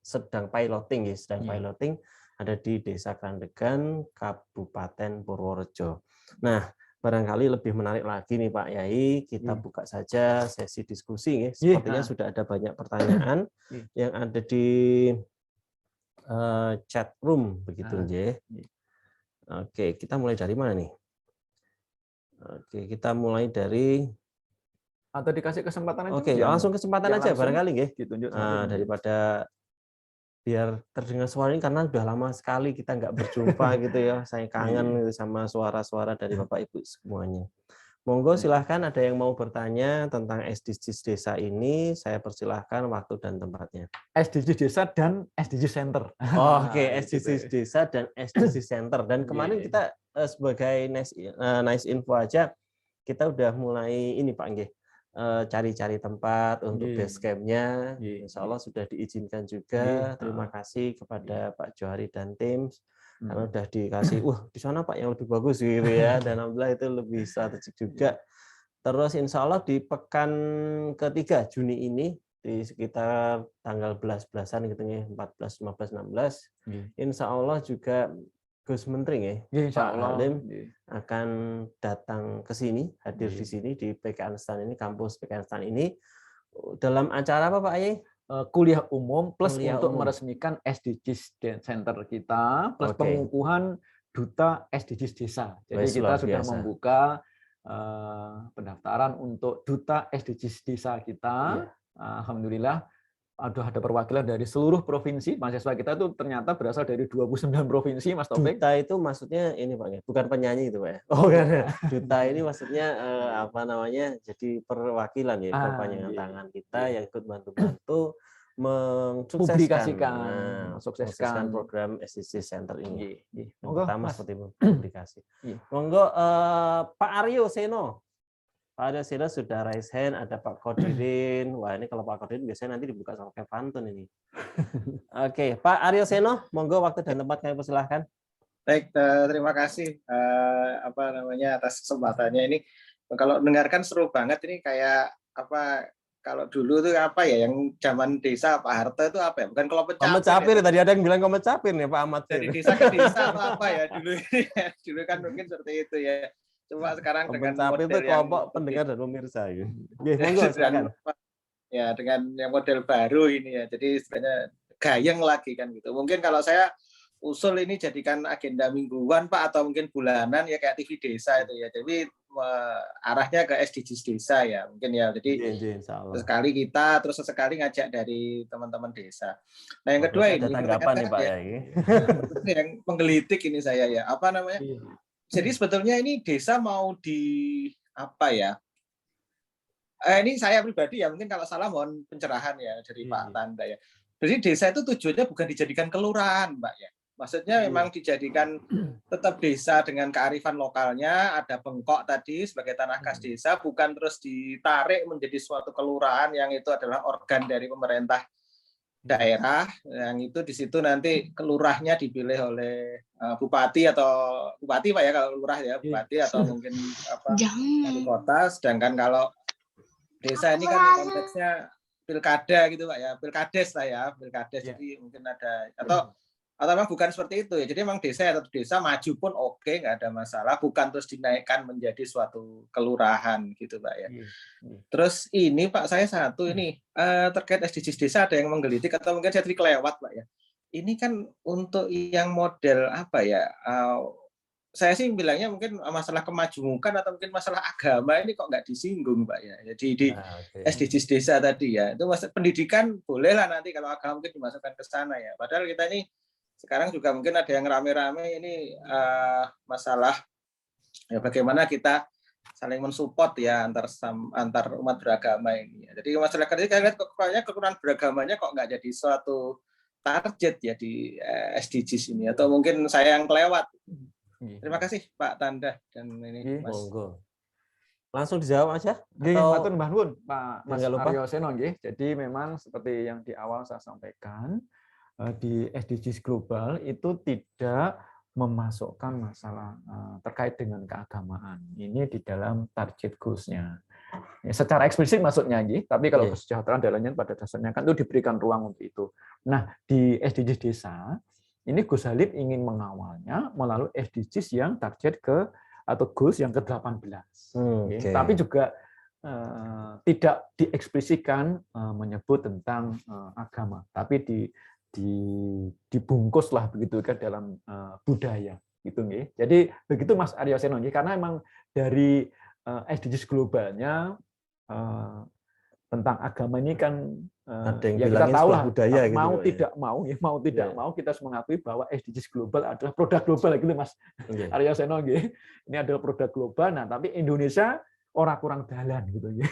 sedang piloting, piloting ada di Desa Keranjekan, Kabupaten Purworejo. Nah, barangkali lebih menarik lagi nih Pak Yai, kita buka saja sesi diskusi. Sepertinya sudah ada banyak pertanyaan yang ada di chat room, begitu nggih. Oke, kita mulai dari mana nih? Oke, kita mulai dari atau dikasih kesempatan aja. Oke, langsung kesempatan aja barangkali nggih. Ditunjuk Daripada biar terdengar suara ini karena sudah lama sekali kita nggak berjumpa gitu ya. Saya kangen sama suara-suara dari Bapak Ibu semuanya. Monggo silahkan ada yang mau bertanya tentang SDGs desa ini, saya persilahkan waktu dan tempatnya. SDGs desa dan SDGs Center. Oke, SDGs desa dan SDGs Center. Dan kemarin kita sebagai nice info aja, kita udah mulai ini Pak Nggih, cari-cari tempat untuk base camp-nya. Insya Allah sudah diizinkan juga. Terima kasih kepada Pak Johari dan tim. Karena udah dikasih, di sana Pak yang lebih bagus gitu ya. Dan alhamdulillah itu lebih strategik juga. Terus insya Allah di pekan ketiga Juni ini, di sekitar tanggal 11-an gitu ya, 14, 15, 16, insya Allah juga Gus Menteri Pak Halim akan datang ke sini, hadir di sini di PKN STAN ini, kampus PKN STAN ini, dalam acara apa Pak Ayai? Kuliah umum plus Kuliah untuk umum. meresmikan SDGs Center kita plus pengukuhan duta SDGs desa. Jadi kita sudah membuka pendaftaran untuk duta SDGs desa kita. Alhamdulillah ada perwakilan dari seluruh provinsi. Mahasiswa kita itu ternyata berasal dari 29 provinsi, Mas Taufik. Duta itu maksudnya ini Pak, bukan penyanyi itu Pak ya? Oh kan, duta ini maksudnya apa namanya? Jadi perwakilan ya, perpanjangan tangan kita yang ikut bantu-bantu mensukseskan program SDGs Center ini. Yang pertama seperti publikasi. Monggo Pak Aryo Seno. Pak Aryosino sudah raise hand, ada Pak Kodirin. Wah, ini kalau Pak Kodirin biasanya nanti dibuka sama kayak pantun ini. Oke, Pak Aryosino, monggo waktu dan tempat kami persilahkan. Baik, terima kasih apa namanya atas kesempatannya ini. Kalau dengarkan seru banget ini kayak apa? Kalau dulu tuh apa ya yang zaman desa Pak Harto itu apa ya? Bukan kelompok Komet capir, tadi ada yang bilang komet capir nih Pak Ahmad. dari desa ke desa atau apa ya dulu ini. Dulu kan mungkin seperti itu ya. Cuma sekarang Komet dengan capir itu model yang kelompok pendengar dan pemirsa. Ya, monggo silakan. ya dengan yang model baru ini ya. Jadi sebenarnya gayeng lagi kan gitu. Mungkin kalau saya usul ini jadikan agenda mingguan Pak atau mungkin bulanan ya kayak TV desa itu ya. Jadi arahnya ke SDGs desa ya mungkin ya. Jadi sekali kita terus sesekali ngajak dari teman-teman desa. Nah yang kedua ini tanggapan nih Pak ya. Yang menggelitik ini saya ya. Apa namanya? Jadi sebetulnya ini desa mau di apa ya? Ini saya pribadi ya, mungkin kalau salah mohon pencerahan ya dari Pak Tanda ya. Jadi desa itu tujuannya bukan dijadikan kelurahan, Mbak ya. Maksudnya memang dijadikan tetap desa dengan kearifan lokalnya, ada bengkok tadi sebagai tanah kas desa, bukan terus ditarik menjadi suatu kelurahan yang itu adalah organ dari pemerintah daerah, yang itu di situ nanti kelurahnya dipilih oleh bupati atau bupati Pak ya kalau lurah ya, bupati atau mungkin apa wali kota, sedangkan kalau desa ini kan konteksnya pilkada gitu Pak ya, pilkades lah ya, pilkades. Jadi mungkin ada atau memang bukan seperti itu ya. Jadi memang desa maju pun oke, nggak ada masalah, bukan terus dinaikkan menjadi suatu kelurahan gitu Pak ya. Terus ini Pak saya satu ini terkait SDGs desa ada yang menggelitik atau mungkin saya tadi kelewat Pak ya. Ini kan untuk yang model apa ya? Saya sih bilangnya mungkin masalah kemajukan atau mungkin masalah agama ini kok nggak disinggung Pak ya. Jadi di SDGs desa tadi ya, itu pendidikan boleh lah nanti kalau agama mungkin dimasukkan ke sana ya. Padahal kita ini sekarang juga mungkin ada yang rame-rame ini masalah ya bagaimana kita saling mensupport ya antar umat beragama ini. Jadi masyarakat ini lihat kayaknya kekurangan beragamanya kok nggak jadi suatu target ya di SDGs ini atau mungkin saya yang kelewat. Terima kasih Pak Tanda dan ini Mas. Monggo. Langsung dijawab aja. Matur nuwun Pak Mas Aryosino nggih. Jadi memang seperti yang di awal saya sampaikan di SDGs global itu tidak memasukkan masalah terkait dengan keagamaan ini di dalam target goals-nya. Ya, secara eksplisit maksudnya, tapi kalau kesejahteraan dan lainnya pada dasarnya kan itu diberikan ruang untuk itu. Nah di SDGs desa ini Gus Halid ingin mengawalnya melalui SDGs yang target ke atau goals yang ke-18. Tapi juga tidak diekspresikan menyebut tentang agama, tapi dibungkuslah begitu kan dalam budaya gitu nggih. Jadi begitu Mas Aryosino nggih, karena memang dari SDGs globalnya tentang agama ini kan ya kita tahu lah budaya gitu, mau tidak mau kita harus mengakui bahwa SDGs global adalah produk global gitu Mas Aryosino nggih. Ini adalah produk global. Nah, tapi Indonesia orang kurang dalan gitu ya.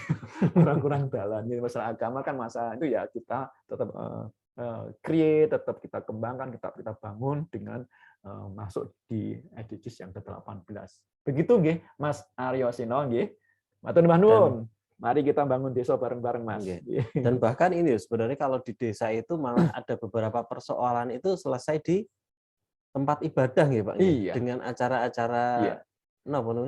Orang kurang dalan. Jadi masalah agama kan masa itu ya kita tetap create, tetap kita kembangkan, kita bangun dengan masuk di SDGs yang ke-18. Begitu nggih, Mas Aryosino nggih. Matur nuwun. Mari kita bangun desa bareng-bareng, Mas. Dan bahkan ini sebenarnya kalau di desa itu malah ada beberapa persoalan itu selesai di tempat ibadah nggih, Pak. Iya. Dengan acara-acara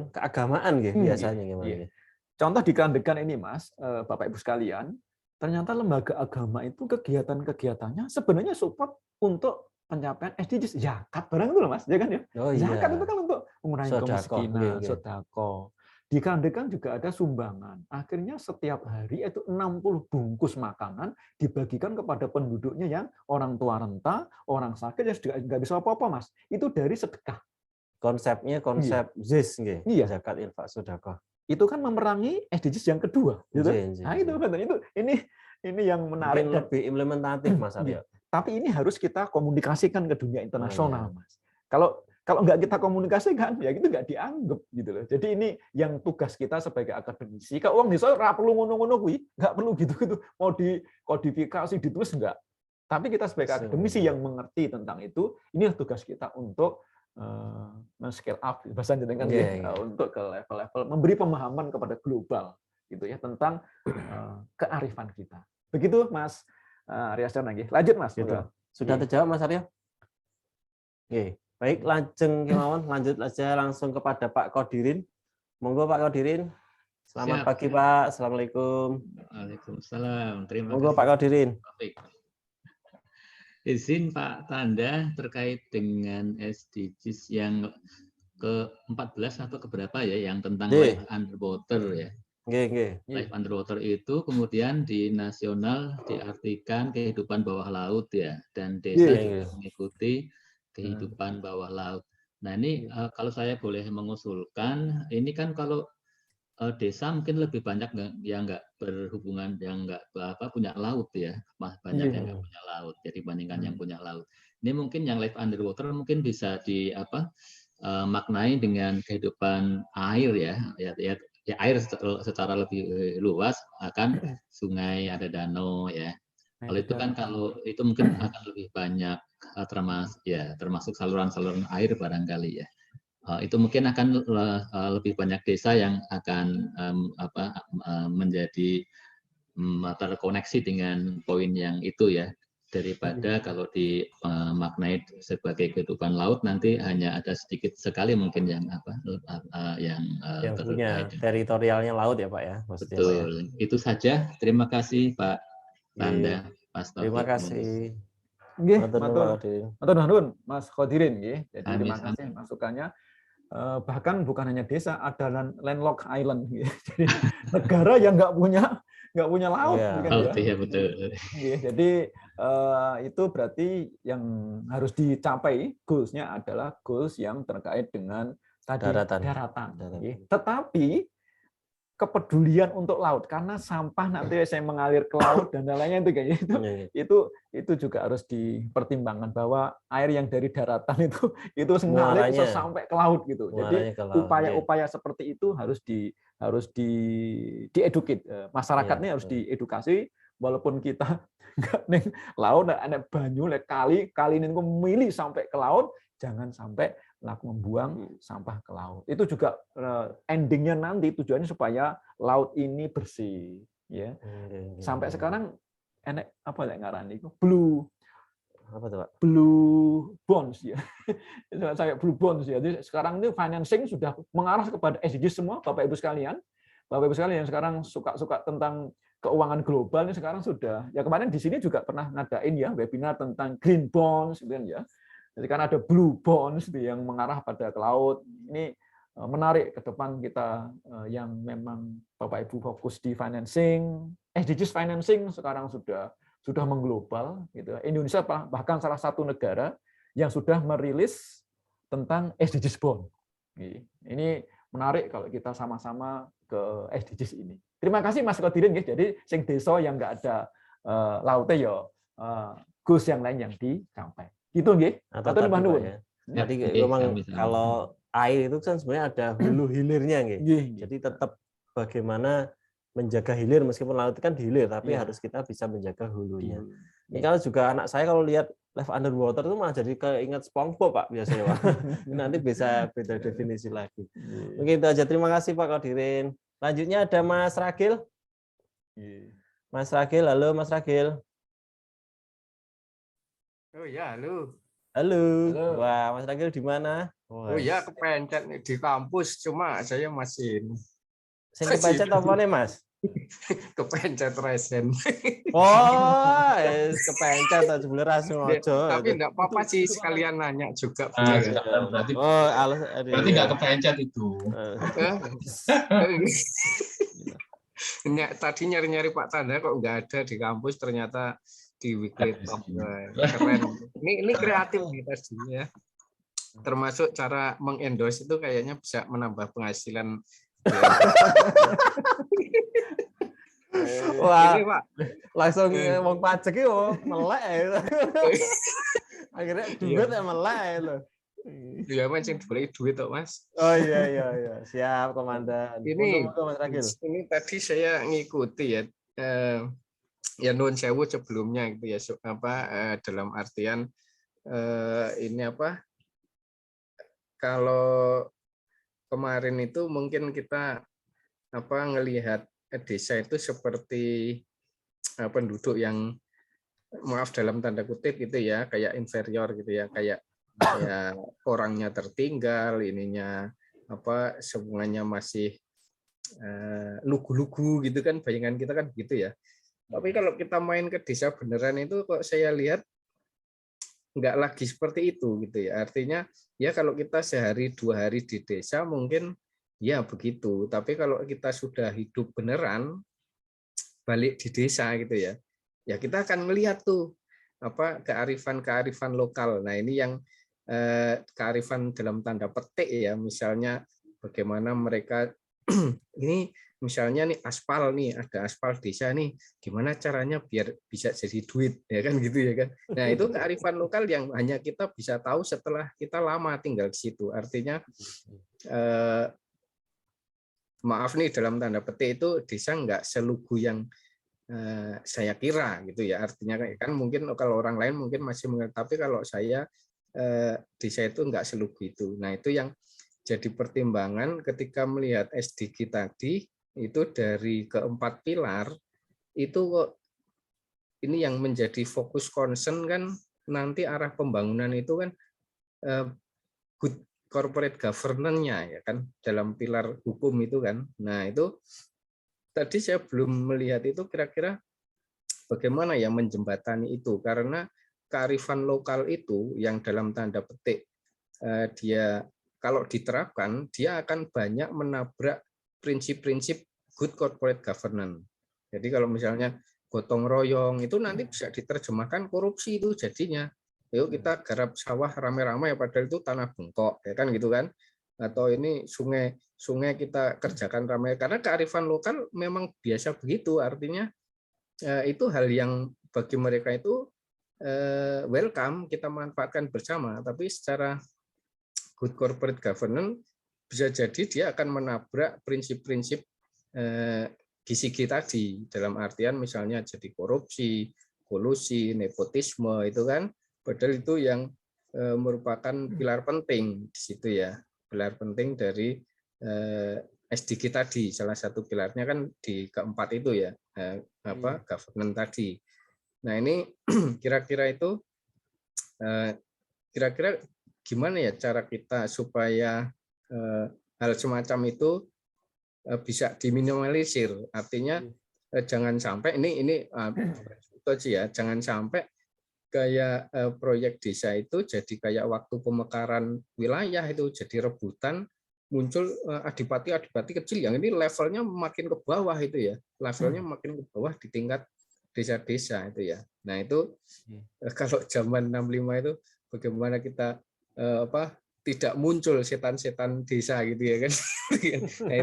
keagamaan nggih biasanya gimana. Contoh di Kandekan ini, Mas, Bapak Ibu sekalian, ternyata lembaga agama itu kegiatannya sebenarnya support untuk pencapaian SDGs. Zakat barang itu loh Mas, ya kan ya? Zakat itu kan untuk mengurangi kemiskinan, sedekah. Di Kandekan juga ada sumbangan. Akhirnya setiap hari itu 60 bungkus makanan dibagikan kepada penduduknya yang orang tua renta, orang sakit yang sudah nggak bisa apa-apa, Mas. Itu dari sedekah. Konsepnya konsep ZIS nggih. Iya. Zakat, infak, sedekah. Itu kan memerangi SDGs yang kedua, gitu. Nah, itu ini yang menarik. Mungkin lebih implementatif, Mas Aryo. Tapi ini harus kita komunikasikan ke dunia internasional, Mas. Kalau nggak kita komunikasikan, ya itu nggak dianggap gitu loh. Jadi ini yang tugas kita sebagai akademisi. Kalau uang desa nggak perlu ngono-ngono kuwi, nggak perlu gitu-gitu. Mau dikodifikasi, ditulis nggak. Tapi kita sebagai akademisi yang mengerti tentang itu, inilah tugas kita untuk scale up bahasa jenengan untuk ke level-level memberi pemahaman kepada global gitu ya tentang kearifan kita. Begitu Mas Arya Sedana nggih. Lanjut Mas. Gitu. Sudah terjawab Mas Arya? Oke. Baik, lanjut aja langsung kepada Pak Kodirin. Monggo Pak Kodirin. Selamat pagi Pak. Assalamualaikum. Waalaikumsalam. Terima Monggo kasih. Pak Kodirin. Izin Pak Tanda terkait dengan SDGs yang ke-14 atau keberapa ya yang tentang life underwater ya. Life underwater itu kemudian di nasional diartikan kehidupan bawah laut ya, dan desa juga mengikuti kehidupan bawah laut. Nah ini kalau saya boleh mengusulkan, ini kan kalau desa mungkin lebih banyak yang nggak berhubungan, yang nggak punya laut ya, banyak yang nggak punya laut. Jadi dibandingkan yang punya laut, ini mungkin yang life underwater mungkin bisa maknai dengan kehidupan air ya air secara lebih luas, akan sungai, ada danau ya. Kalau itu kan itu mungkin akan lebih banyak termasuk saluran-saluran air barangkali ya. Itu mungkin akan lebih banyak desa yang akan menjadi terkoneksi dengan poin yang itu ya, daripada kalau dimaknai sebagai kehidupan laut nanti hanya ada sedikit sekali mungkin yang yang punya teritorialnya laut ya Pak ya. Maksudnya, betul. Pak, ya. Itu saja. Terima kasih Pak Tanda. Terima kasih. Matur nuwun Mas Khodirin nggih. Jadi terima kasih masukannya. Bahkan bukan hanya desa, ada landlocked island gitu. Jadi negara yang nggak punya laut ya, betul. Jadi itu berarti yang harus dicapai goals-nya adalah goals yang terkait dengan daratan. Tetapi kepedulian untuk laut, karena sampah nanti saya mengalir ke laut dan lain-lainnya itu kayaknya itu juga harus dipertimbangkan bahwa air yang dari daratan itu mengalir bisa sampai ke laut gitu. Jadi upaya-upaya seperti itu harus di-educate, masyarakatnya harus diedukasi, walaupun kita nggak neng laut, ada banyu, kali ini memilih sampai ke laut, jangan sampai membuang sampah ke laut. Itu juga endingnya nanti tujuannya supaya laut ini bersih, ya. Sampai sekarang enek apa ya ngarani itu blue bonds ya. Saya blue bonds ya. Jadi sekarang ini financing sudah mengarah kepada SDGs semua, Bapak Ibu sekalian. Bapak Ibu sekalian yang sekarang suka tentang keuangan global ini sekarang sudah. Ya kemarin di sini juga pernah ngadain ya webinar tentang green bonds gitu kan ya. Jadi kan ada blue bonds yang mengarah pada ke laut. Ini menarik ke depan kita yang memang Bapak Ibu fokus di financing. SDGs financing sekarang sudah mengglobal gitu. Indonesia bahkan salah satu negara yang sudah merilis tentang SDGs bond. Ini menarik kalau kita sama-sama ke SDGs ini. Terima kasih Mas Khodirin. Jadi sing desa yang nggak ada lautnya ya goals yang lain yang dicapai. Gitu nggih. Atau ya. Jadi memang kalau air itu kan sebenarnya ada hulu hilirnya nggih. Jadi tetap bagaimana menjaga hilir, meskipun laut kan dihilir, tapi harus kita bisa menjaga hulunya. Ini kalau juga anak saya kalau lihat life underwater itu malah jadi keinget SpongeBob Pak biasanya Pak. Nanti bisa beda definisi lagi. Mungkin itu aja. Terima kasih Pak Khodirin. Selanjutnya ada Mas Ragil. Mas Ragil, halo Mas Ragil. Oh ya, halo. Halo. Wah, Mas Ragil di mana? Oh ya, kepencet nih di kampus, cuma saya masih. Saya kepencet apa nih Mas? Kepencet resen. Oh, kepencet aja boleh langsung aja. Tapi enggak apa-apa sih, sekalian nanya juga. Berarti enggak kepencet itu. Tadi nyari-nyari Pak Tanda kok enggak ada di kampus, ternyata di Weekly Talk. Keren. Ini kreatif nih tadi ya. Termasuk cara mengendorse itu kayaknya bisa menambah penghasilan. Wah, ini, Pak. Langsung ngomong pajak itu melek ya. Akhirnya duit ya melek itu. Ya mancing boleh duit toh Mas. Oh iya. Siap Komandan. Ini tadi saya ngikuti ya. Ya nuwun sewu sebelumnya gitu ya dalam artian ini apa kalau kemarin itu mungkin kita ngelihat desa itu seperti penduduk yang maaf dalam tanda kutip gitu ya, kayak inferior gitu ya, kayak orangnya tertinggal, ininya semuanya masih lugu-lugu gitu kan, bayangan kita kan gitu ya. Tapi kalau kita main ke desa beneran itu kok saya lihat nggak lagi seperti itu gitu ya. Artinya ya kalau kita sehari 2 hari di desa mungkin ya begitu. Tapi kalau kita sudah hidup beneran balik di desa gitu ya, ya kita akan melihat tuh kearifan lokal. Nah ini yang kearifan dalam tanda petik ya, misalnya bagaimana mereka ini misalnya nih aspal nih, ada aspal desa nih, gimana caranya biar bisa jadi duit ya kan gitu ya kan. Nah itu kearifan lokal yang hanya kita bisa tahu setelah kita lama tinggal di situ. Artinya maaf nih dalam tanda petik itu desa nggak selugu yang saya kira gitu ya. Artinya kan mungkin kalau orang lain mungkin masih mengerti, tapi kalau saya desa itu nggak selugu itu. Nah itu yang jadi pertimbangan ketika melihat SDG tadi itu dari keempat pilar itu kok ini yang menjadi fokus concern kan nanti arah pembangunan itu kan good corporate governance-nya ya kan dalam pilar hukum itu kan. Nah itu tadi saya belum melihat itu kira-kira bagaimana ya menjembatani itu, karena kearifan lokal itu yang dalam tanda petik dia kalau diterapkan dia akan banyak menabrak prinsip-prinsip good corporate governance. Jadi kalau misalnya gotong royong itu nanti bisa diterjemahkan korupsi itu jadinya. Yuk kita garap sawah rame-rame padahal itu tanah bengkok ya kan gitu kan. Atau ini sungai kita kerjakan ramai karena kearifan lokal memang biasa begitu. Artinya itu hal yang bagi mereka itu welcome, kita manfaatkan bersama. Tapi secara good corporate governance bisa jadi dia akan menabrak prinsip-prinsip GCG tadi, dalam artian misalnya jadi korupsi, kolusi, nepotisme itu kan, padahal itu yang merupakan pilar penting di situ ya, pilar penting dari SDG tadi. Salah satu pilarnya kan di keempat itu ya, governance tadi. Nah ini kira-kira itu kira-kira gimana ya cara kita supaya hal semacam itu bisa diminimalisir. Artinya jangan sampai ini itu aja ya, jangan sampai kayak proyek desa itu jadi kayak waktu pemekaran wilayah itu jadi rebutan, muncul adipati-adipati kecil yang ini levelnya makin ke bawah itu ya, levelnya makin ke bawah di tingkat desa-desa itu ya. Nah itu kalau zaman 65 itu bagaimana kita tidak muncul setan-setan desa gitu ya kan. Nah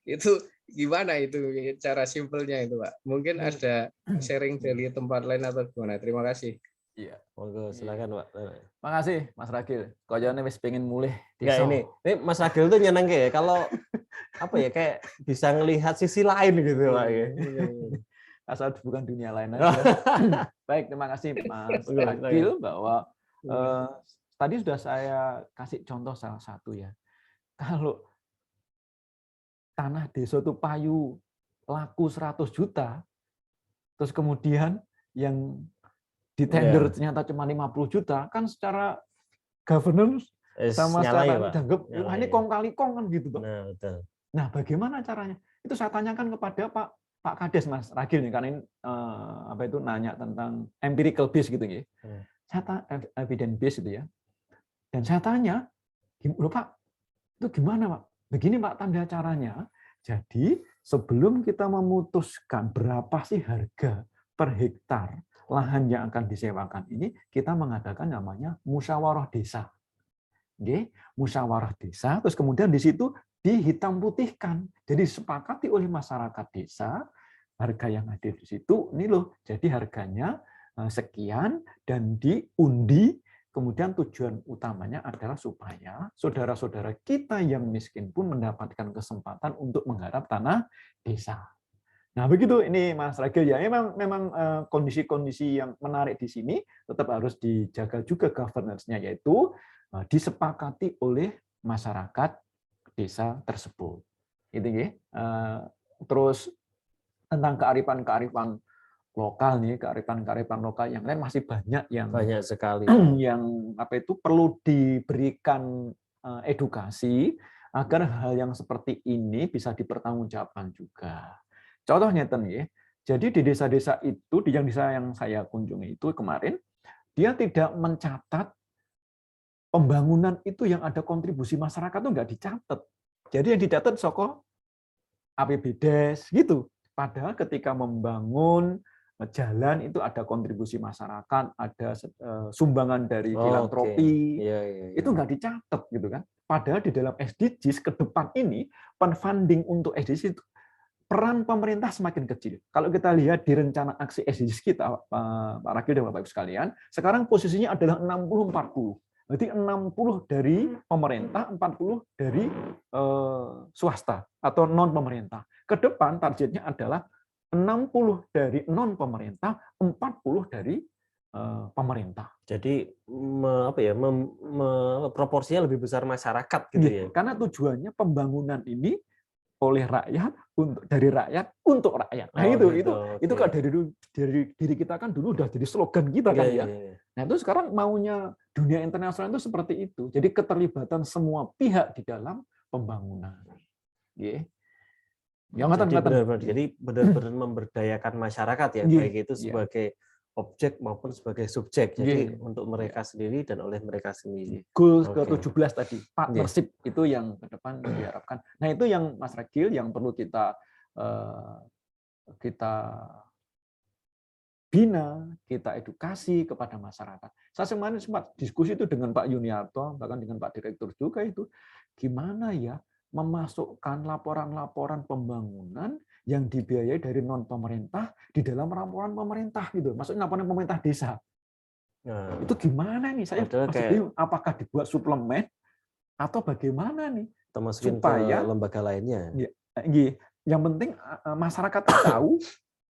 itu gimana itu cara simpelnya itu Pak? Mungkin ada sharing dari tempat lain atau gimana? Terima kasih. Iya, monggo silakan Pak. Makasih Mas Ragil. Koyone wis pengen mulih desa. Ini Mas Ragil tuh nyeneng ya kalau kayak bisa ngelihat sisi lain gitu Pak ya. Asal bukan dunia lain aja. Baik, terima kasih Mas Ragil bahwa tadi sudah saya kasih contoh salah satu ya. Kalau tanah desa itu payu laku 100 juta, terus kemudian yang di tender ternyata cuma 50 juta, kan secara governance sama secara dianggap ini kong kali kong kan gitu Pak. Nah, betul. Nah, bagaimana caranya? Itu saya tanyakan kepada Pak Kades Mas Ragil nih, karena ini nanya tentang empirical base gitu ya. Saya evidence base gitu ya. Dan saya tanya, loh Pak, itu gimana Pak? Begini Pak tanda caranya. Jadi sebelum kita memutuskan berapa sih harga per hektar lahan yang akan disewakan ini, kita mengadakan namanya musyawarah desa. Oke, musyawarah desa, terus kemudian di situ dihitam putihkan. Jadi disepakati oleh masyarakat desa, harga yang ada di situ, ini loh, jadi harganya sekian dan diundi. Kemudian tujuan utamanya adalah supaya saudara-saudara kita yang miskin pun mendapatkan kesempatan untuk menggarap tanah desa. Nah, begitu ini Mas Ragil ya. Memang kondisi-kondisi yang menarik di sini tetap harus dijaga juga governance-nya, yaitu disepakati oleh masyarakat desa tersebut. Gitu ya. Terus tentang kearifan-kearifan lokal nih, kearifan-kearifan lokal yang lain masih banyak sekali yang perlu diberikan edukasi agar hal yang seperti ini bisa dipertanggungjawabkan juga. Contohnya ya. Jadi di desa-desa itu, di desa yang saya kunjungi itu kemarin, dia tidak mencatat pembangunan itu yang ada kontribusi masyarakat itu nggak dicatat. Jadi yang dicatat soko APBDes gitu. Padahal ketika membangun jalan itu ada kontribusi masyarakat, ada sumbangan dari filantropi, itu nggak dicatat gitu kan. Padahal di dalam SDGs ke depan ini funding untuk SDGs itu peran pemerintah semakin kecil. Kalau kita lihat di rencana aksi SDGs kita, Pak Ragil dan Bapak Ibu sekalian, sekarang posisinya adalah 60-40. Berarti 60 dari pemerintah, 40 dari swasta atau non pemerintah. Ke depan targetnya adalah 60 dari non pemerintah, 40 dari pemerintah. Jadi proporsinya lebih besar masyarakat gitu ya. Karena tujuannya pembangunan ini oleh rakyat, dari rakyat untuk rakyat. Nah, itu kan dari diri kita kan dulu udah jadi slogan kita kan ya. Nah, itu sekarang maunya dunia internasional itu seperti itu. Jadi keterlibatan semua pihak di dalam pembangunan. Jadi benar-benar memberdayakan masyarakat ya, baik itu sebagai objek maupun sebagai subjek. Jadi untuk mereka sendiri dan oleh mereka sendiri. Goal ke-17 tadi, partnership itu yang ke depan diharapkan. Nah, itu yang Mas Ragil yang perlu kita bina, kita edukasi kepada masyarakat. Saya sempat diskusi itu dengan Pak Yuniarto, bahkan dengan Pak Direktur juga itu, gimana ya memasukkan laporan-laporan pembangunan yang dibiayai dari non pemerintah di dalam laporan pemerintah gitu. Maksudnya laporan pemerintah desa. Nah, itu gimana nih? Saya apakah dibuat suplemen atau bagaimana nih? Supaya ke lembaga lainnya. Yang penting masyarakat tahu,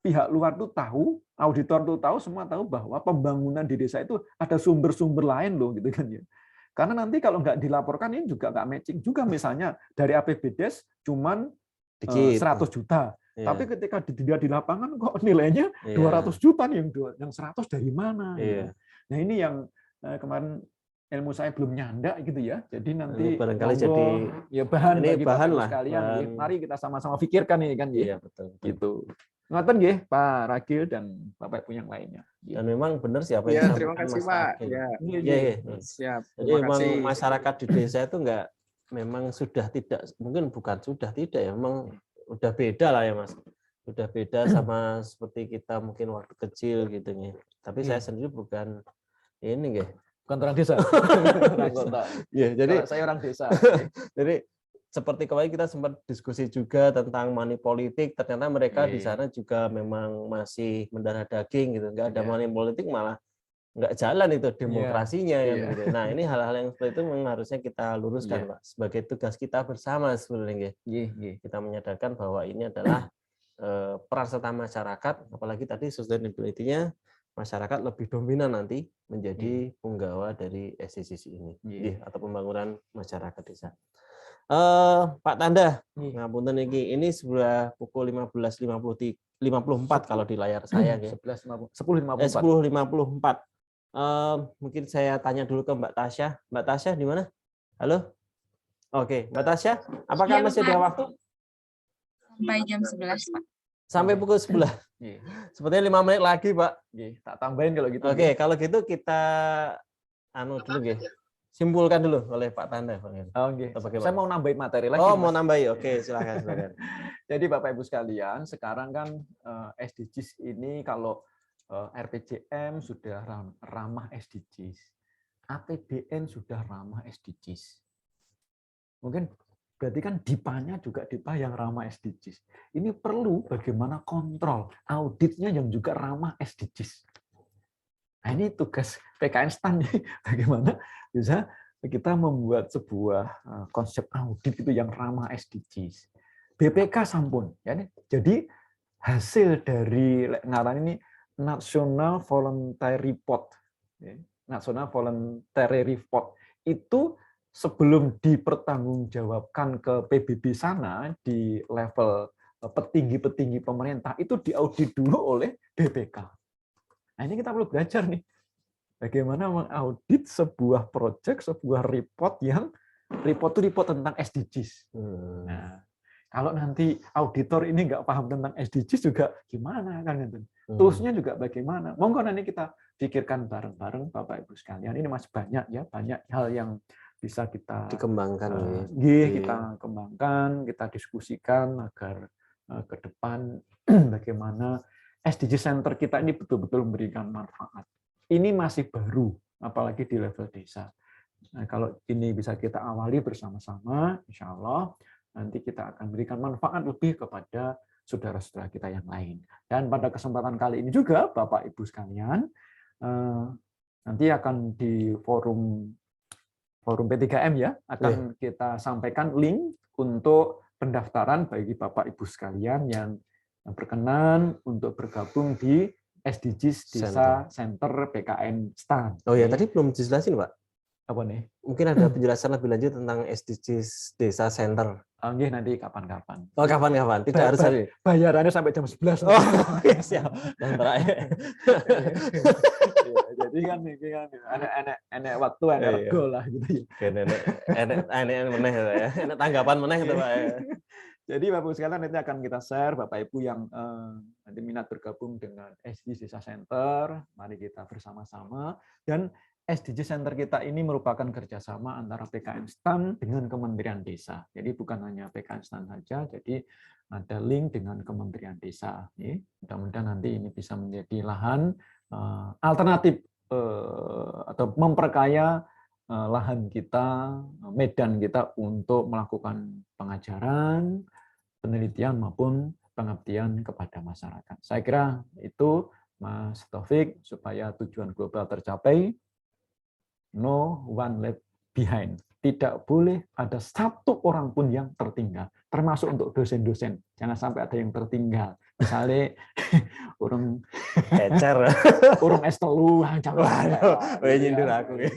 pihak luar tuh tahu, auditor tuh tahu, semua tahu bahwa pembangunan di desa itu ada sumber-sumber lain loh gitu kan ya. Karena nanti kalau nggak dilaporkan ini juga nggak matching juga, misalnya dari APBDes cuman 100 juta. Tapi ketika dilihat di lapangan kok nilainya 200 juta nih, yang 100 dari mana? Gitu. Nah, ini yang kemarin ilmu saya belum nyanda gitu ya. Jadi nanti barangkali jadi bahan bagi Bapak Ibu sekalian. Mari kita sama-sama pikirkan ini kan ya. Betul. Gitu. Ngoten nggih Pak Ragil dan Bapak Ibu yang lainnya. Dan memang benar siapa yang terima kasih Pak. Siap. Jadi memang masyarakat di desa itu enggak, memang sudah tidak, mungkin bukan sudah tidak ya, memang udah beda lah ya Mas. Udah beda sama seperti kita mungkin waktu kecil gitu nih. Tapi saya sendiri bukan ini nggih. Bukan orang desa. Jadi saya orang desa. Jadi seperti kemarin kita sempat diskusi juga tentang money politik, ternyata mereka di sana juga memang masih mendarah daging gitu, nggak ada money politik, malah nggak jalan itu demokrasinya gitu. Nah, ini hal-hal yang seperti itu memang harusnya kita luruskan Pak, sebagai tugas kita bersama sebenarnya. Kita menyadarkan bahwa ini adalah peran serta masyarakat, apalagi tadi sustainability-nya masyarakat lebih dominan nanti menjadi penggawa dari SDGs ini, atau pembangunan masyarakat desa. Pak Tanda, ngapunten ini sudah pukul 15.54 kalau di layar saya ya. 10.54. Mungkin saya tanya dulu ke Mbak Tasya. Mbak Tasya di mana? Halo? Oke, Mbak Tasya, apakah masih ada waktu? Sampai jam 11, Pak. Sampai pukul 11. Sepertinya 5 menit lagi, Pak. Tak tambahin kalau gitu. Oke, kalau gitu kita dulu ya. Simpulkan dulu oleh Pak Tanda. Saya mau nambahin materi lagi. Mau nambahin. Oke, silakan. Jadi Bapak Ibu sekalian, sekarang kan SDGs ini kalau RPJM sudah ramah SDGs, APBN sudah ramah SDGs. Mungkin berarti kan DIPA-nya juga DIPA yang ramah SDGs. Ini perlu bagaimana kontrol auditnya yang juga ramah SDGs. Nah, ini tugas PKN STAN, bagaimana bisa kita membuat sebuah konsep audit itu yang ramah SDGs. BPK sampun, ya. Jadi hasil dari ngaran ini National Voluntary Report. National Voluntary Report itu sebelum dipertanggungjawabkan ke PBB sana di level petinggi-petinggi pemerintah itu diaudit dulu oleh BPK. Nah ini kita perlu belajar nih, bagaimana mengaudit sebuah proyek, sebuah report yang report tentang SDGs. Nah, kalau nanti auditor ini nggak paham tentang SDGs juga gimana kan itu? Toolsnya juga bagaimana? Monggo nanti kita pikirkan bareng-bareng Bapak Ibu sekalian. Ini masih banyak ya, banyak hal yang bisa kita dikembangkan, kita kembangkan, kita diskusikan agar ke depan bagaimana SDG Center kita ini betul-betul memberikan manfaat. Ini masih baru, apalagi di level desa. Nah, kalau ini bisa kita awali bersama-sama, insya Allah nanti kita akan berikan manfaat lebih kepada saudara-saudara kita yang lain. Dan pada kesempatan kali ini juga, Bapak Ibu sekalian, nanti akan di forum P3M ya, akan kita sampaikan link untuk pendaftaran bagi Bapak Ibu sekalian yang berkenan untuk bergabung di SDGs Desa Center PKN STAN. Oh ya, tadi belum dijelasin, Pak. Apa nih? Mungkin ada penjelasan lebih lanjut tentang SDGs Desa Center. Oke, nanti kapan-kapan. Oh, kapan-kapan. Tidak harus hari. Bayarannya sampai jam 11. Oh, ya, siap. Dan terakhir. Jadi kan enek waktu, enek rego lah gitu ya. Enek meneh ya. Enek tanggapan meneh gitu, Pak. Jadi Bapak Ibu sekalian nanti akan kita share Bapak Ibu yang nanti minat bergabung dengan SDGs Desa Center, mari kita bersama-sama. Dan SDG Center kita ini merupakan kerjasama antara PKN STAN dengan Kementerian Desa. Jadi bukan hanya PKN STAN saja, jadi ada link dengan Kementerian Desa. Mudah-mudahan nanti ini bisa menjadi lahan alternatif atau memperkaya lahan kita, medan kita untuk melakukan pengajaran, penelitian maupun pengabdian kepada masyarakat. Saya kira itu Mas Taufik, supaya tujuan global tercapai. No one left behind. Tidak boleh ada satu orang pun yang tertinggal, termasuk untuk dosen-dosen. Jangan sampai ada yang tertinggal. Misalnya urung ecer, urung S3, jangan. Nyindir aku.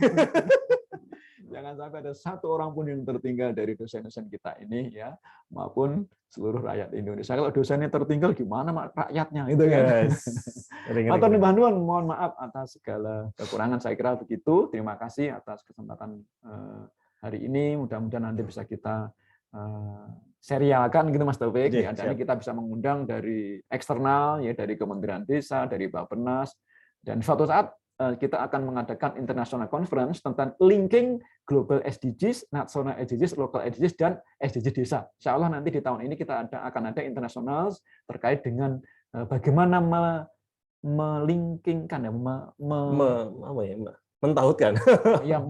Jangan sampai ada satu orang pun yang tertinggal dari dosen-dosen kita ini ya, maupun seluruh rakyat Indonesia. Kalau dosennya tertinggal gimana rakyatnya itu kan. Atau nuwun, mohon maaf atas segala kekurangan, saya kira begitu. Terima kasih atas kesempatan hari ini. Mudah-mudahan nanti bisa kita serialkan gitu Mas Taufik. Ya, jadi kita bisa mengundang dari eksternal ya, dari Kementerian Desa, dari Bappenas, dan suatu saat kita akan mengadakan international conference tentang linking global SDGs, national SDGs, local SDGs, dan SDGs desa. Insya Allah nanti di tahun ini kita akan ada internasional terkait dengan bagaimana melinkingkan ya, mentautkan, ya,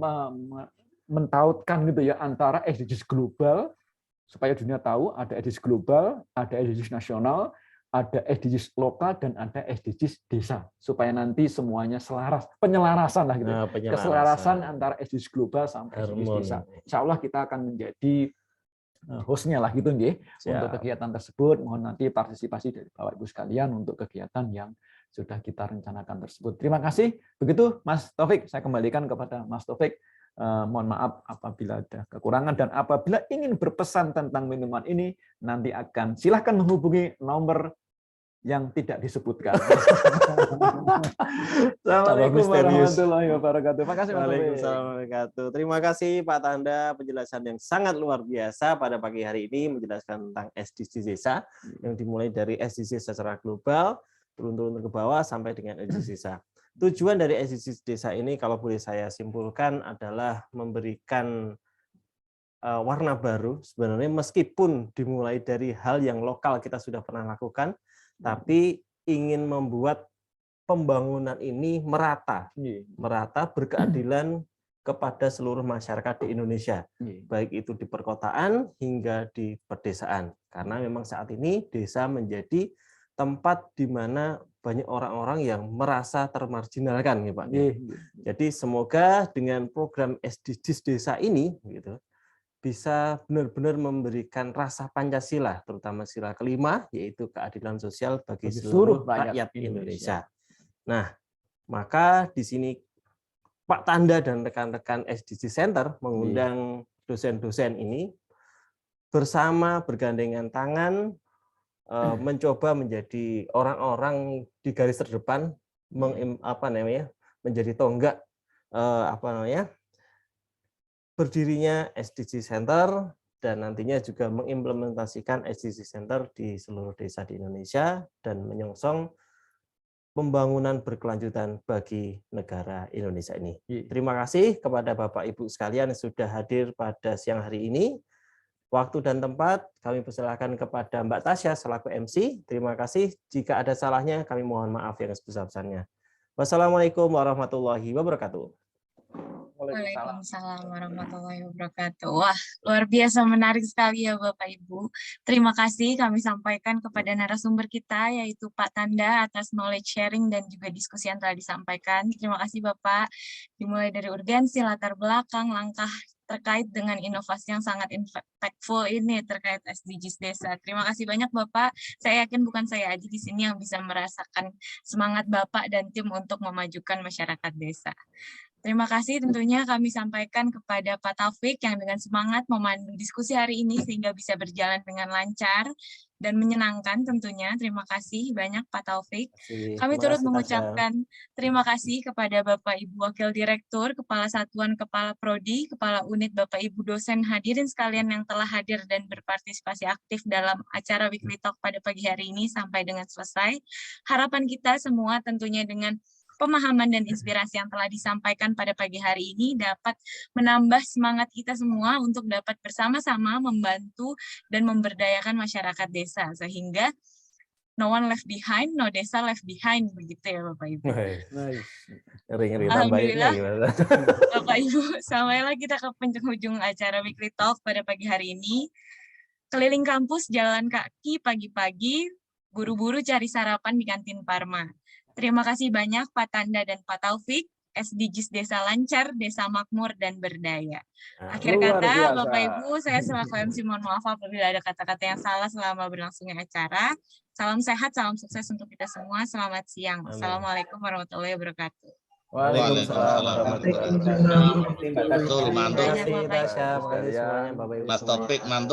mentautkan gitu ya antara SDGs global supaya dunia tahu ada SDGs global, ada SDGs nasional, ada SDGs lokal, dan ada SDGs desa, supaya nanti semuanya selaras, penyelarasan lah gitu, keselarasan antara SDGs global sampai SDGs desa. Insya Allah kita akan menjadi hostnya lah gitu nggih untuk kegiatan tersebut. Mohon nanti partisipasi dari Bapak Ibu sekalian untuk kegiatan yang sudah kita rencanakan tersebut. Terima kasih. Begitu Mas Taufik, saya kembalikan kepada Mas Taufik. Mohon maaf apabila ada kekurangan, dan apabila ingin berpesan tentang minuman ini, nanti akan silahkan menghubungi nomor yang tidak disebutkan. Assalamualaikum warahmatullahi wabarakatuh. Terima kasih, Waalaikumsalam warahmatullahi wabarakatuh. Terima kasih Pak Tanda, penjelasan yang sangat luar biasa pada pagi hari ini, menjelaskan tentang SDGs desa yang dimulai dari SDGs secara global, turun-turun ke bawah sampai dengan SDGs desa. Tujuan dari SDGs desa ini kalau boleh saya simpulkan adalah memberikan warna baru sebenarnya, meskipun dimulai dari hal yang lokal kita sudah pernah lakukan, tapi ingin membuat pembangunan ini merata berkeadilan kepada seluruh masyarakat di Indonesia, baik itu di perkotaan hingga di pedesaan. Karena memang saat ini desa menjadi tempat di mana banyak orang-orang yang merasa termarginalkan, ya Pak. Jadi semoga dengan program SDGs desa ini, gitu, bisa benar-benar memberikan rasa Pancasila, terutama sila kelima, yaitu keadilan sosial bagi seluruh rakyat Indonesia. Nah, maka di sini Pak Tanda dan rekan-rekan SDG Center mengundang dosen-dosen ini bersama bergandengan tangan mencoba menjadi orang-orang di garis terdepan, menjadi tonggak berdirinya SDG Center dan nantinya juga mengimplementasikan SDG Center di seluruh desa di Indonesia dan menyongsong pembangunan berkelanjutan bagi negara Indonesia ini. Terima kasih kepada Bapak Ibu sekalian yang sudah hadir pada siang hari ini. Waktu dan tempat kami persilakan kepada Mbak Tasya selaku MC. Terima kasih. Jika ada salahnya kami mohon maaf yang sebesar-besarnya. Wassalamualaikum warahmatullahi wabarakatuh. Waalaikumsalam warahmatullahi wabarakatuh. Wah, luar biasa menarik sekali ya Bapak Ibu. Terima kasih kami sampaikan kepada narasumber kita yaitu Pak Tanda atas knowledge sharing dan juga diskusi yang telah disampaikan. Terima kasih Bapak. Dimulai dari urgensi, latar belakang, langkah terkait dengan inovasi yang sangat impactful ini terkait SDGs desa. Terima kasih banyak Bapak. Saya yakin bukan saya aja di sini yang bisa merasakan semangat Bapak dan tim untuk memajukan masyarakat desa. Terima kasih tentunya kami sampaikan kepada Pak Taufik yang dengan semangat memandu diskusi hari ini sehingga bisa berjalan dengan lancar dan menyenangkan tentunya. Terima kasih banyak Pak Taufik. Kami turut mengucapkan terima kasih kepada Bapak Ibu Wakil Direktur, Kepala Satuan, Kepala Prodi, Kepala Unit, Bapak Ibu dosen hadirin sekalian yang telah hadir dan berpartisipasi aktif dalam acara Weekly Talk pada pagi hari ini sampai dengan selesai. Harapan kita semua tentunya dengan pemahaman dan inspirasi yang telah disampaikan pada pagi hari ini dapat menambah semangat kita semua untuk dapat bersama-sama membantu dan memberdayakan masyarakat desa sehingga no one left behind, no desa left behind, begitu ya Bapak Ibu. Alhamdulillah, Bapak Ibu, sampailah kita ke penghujung acara Weekly Talk pada pagi hari ini. Keliling kampus, jalan kaki pagi-pagi, buru-buru cari sarapan di kantin Parma. Terima kasih banyak Pak Tanda dan Pak Taufik, SDGs Desa Lancar, Desa Makmur, dan Berdaya. Akhir kata, Bapak Ibu, saya selaku MC mohon maaf apabila ada kata-kata yang salah selama berlangsungnya acara. Salam sehat, salam sukses untuk kita semua. Selamat siang. Assalamualaikum warahmatullahi wabarakatuh. Waalaikumsalam warahmatullahi wabarakatuh. Betul, mantap. Terima kasih Tasya, terima kasih semuanya Bapak Ibu. Mas Taufik, mantap.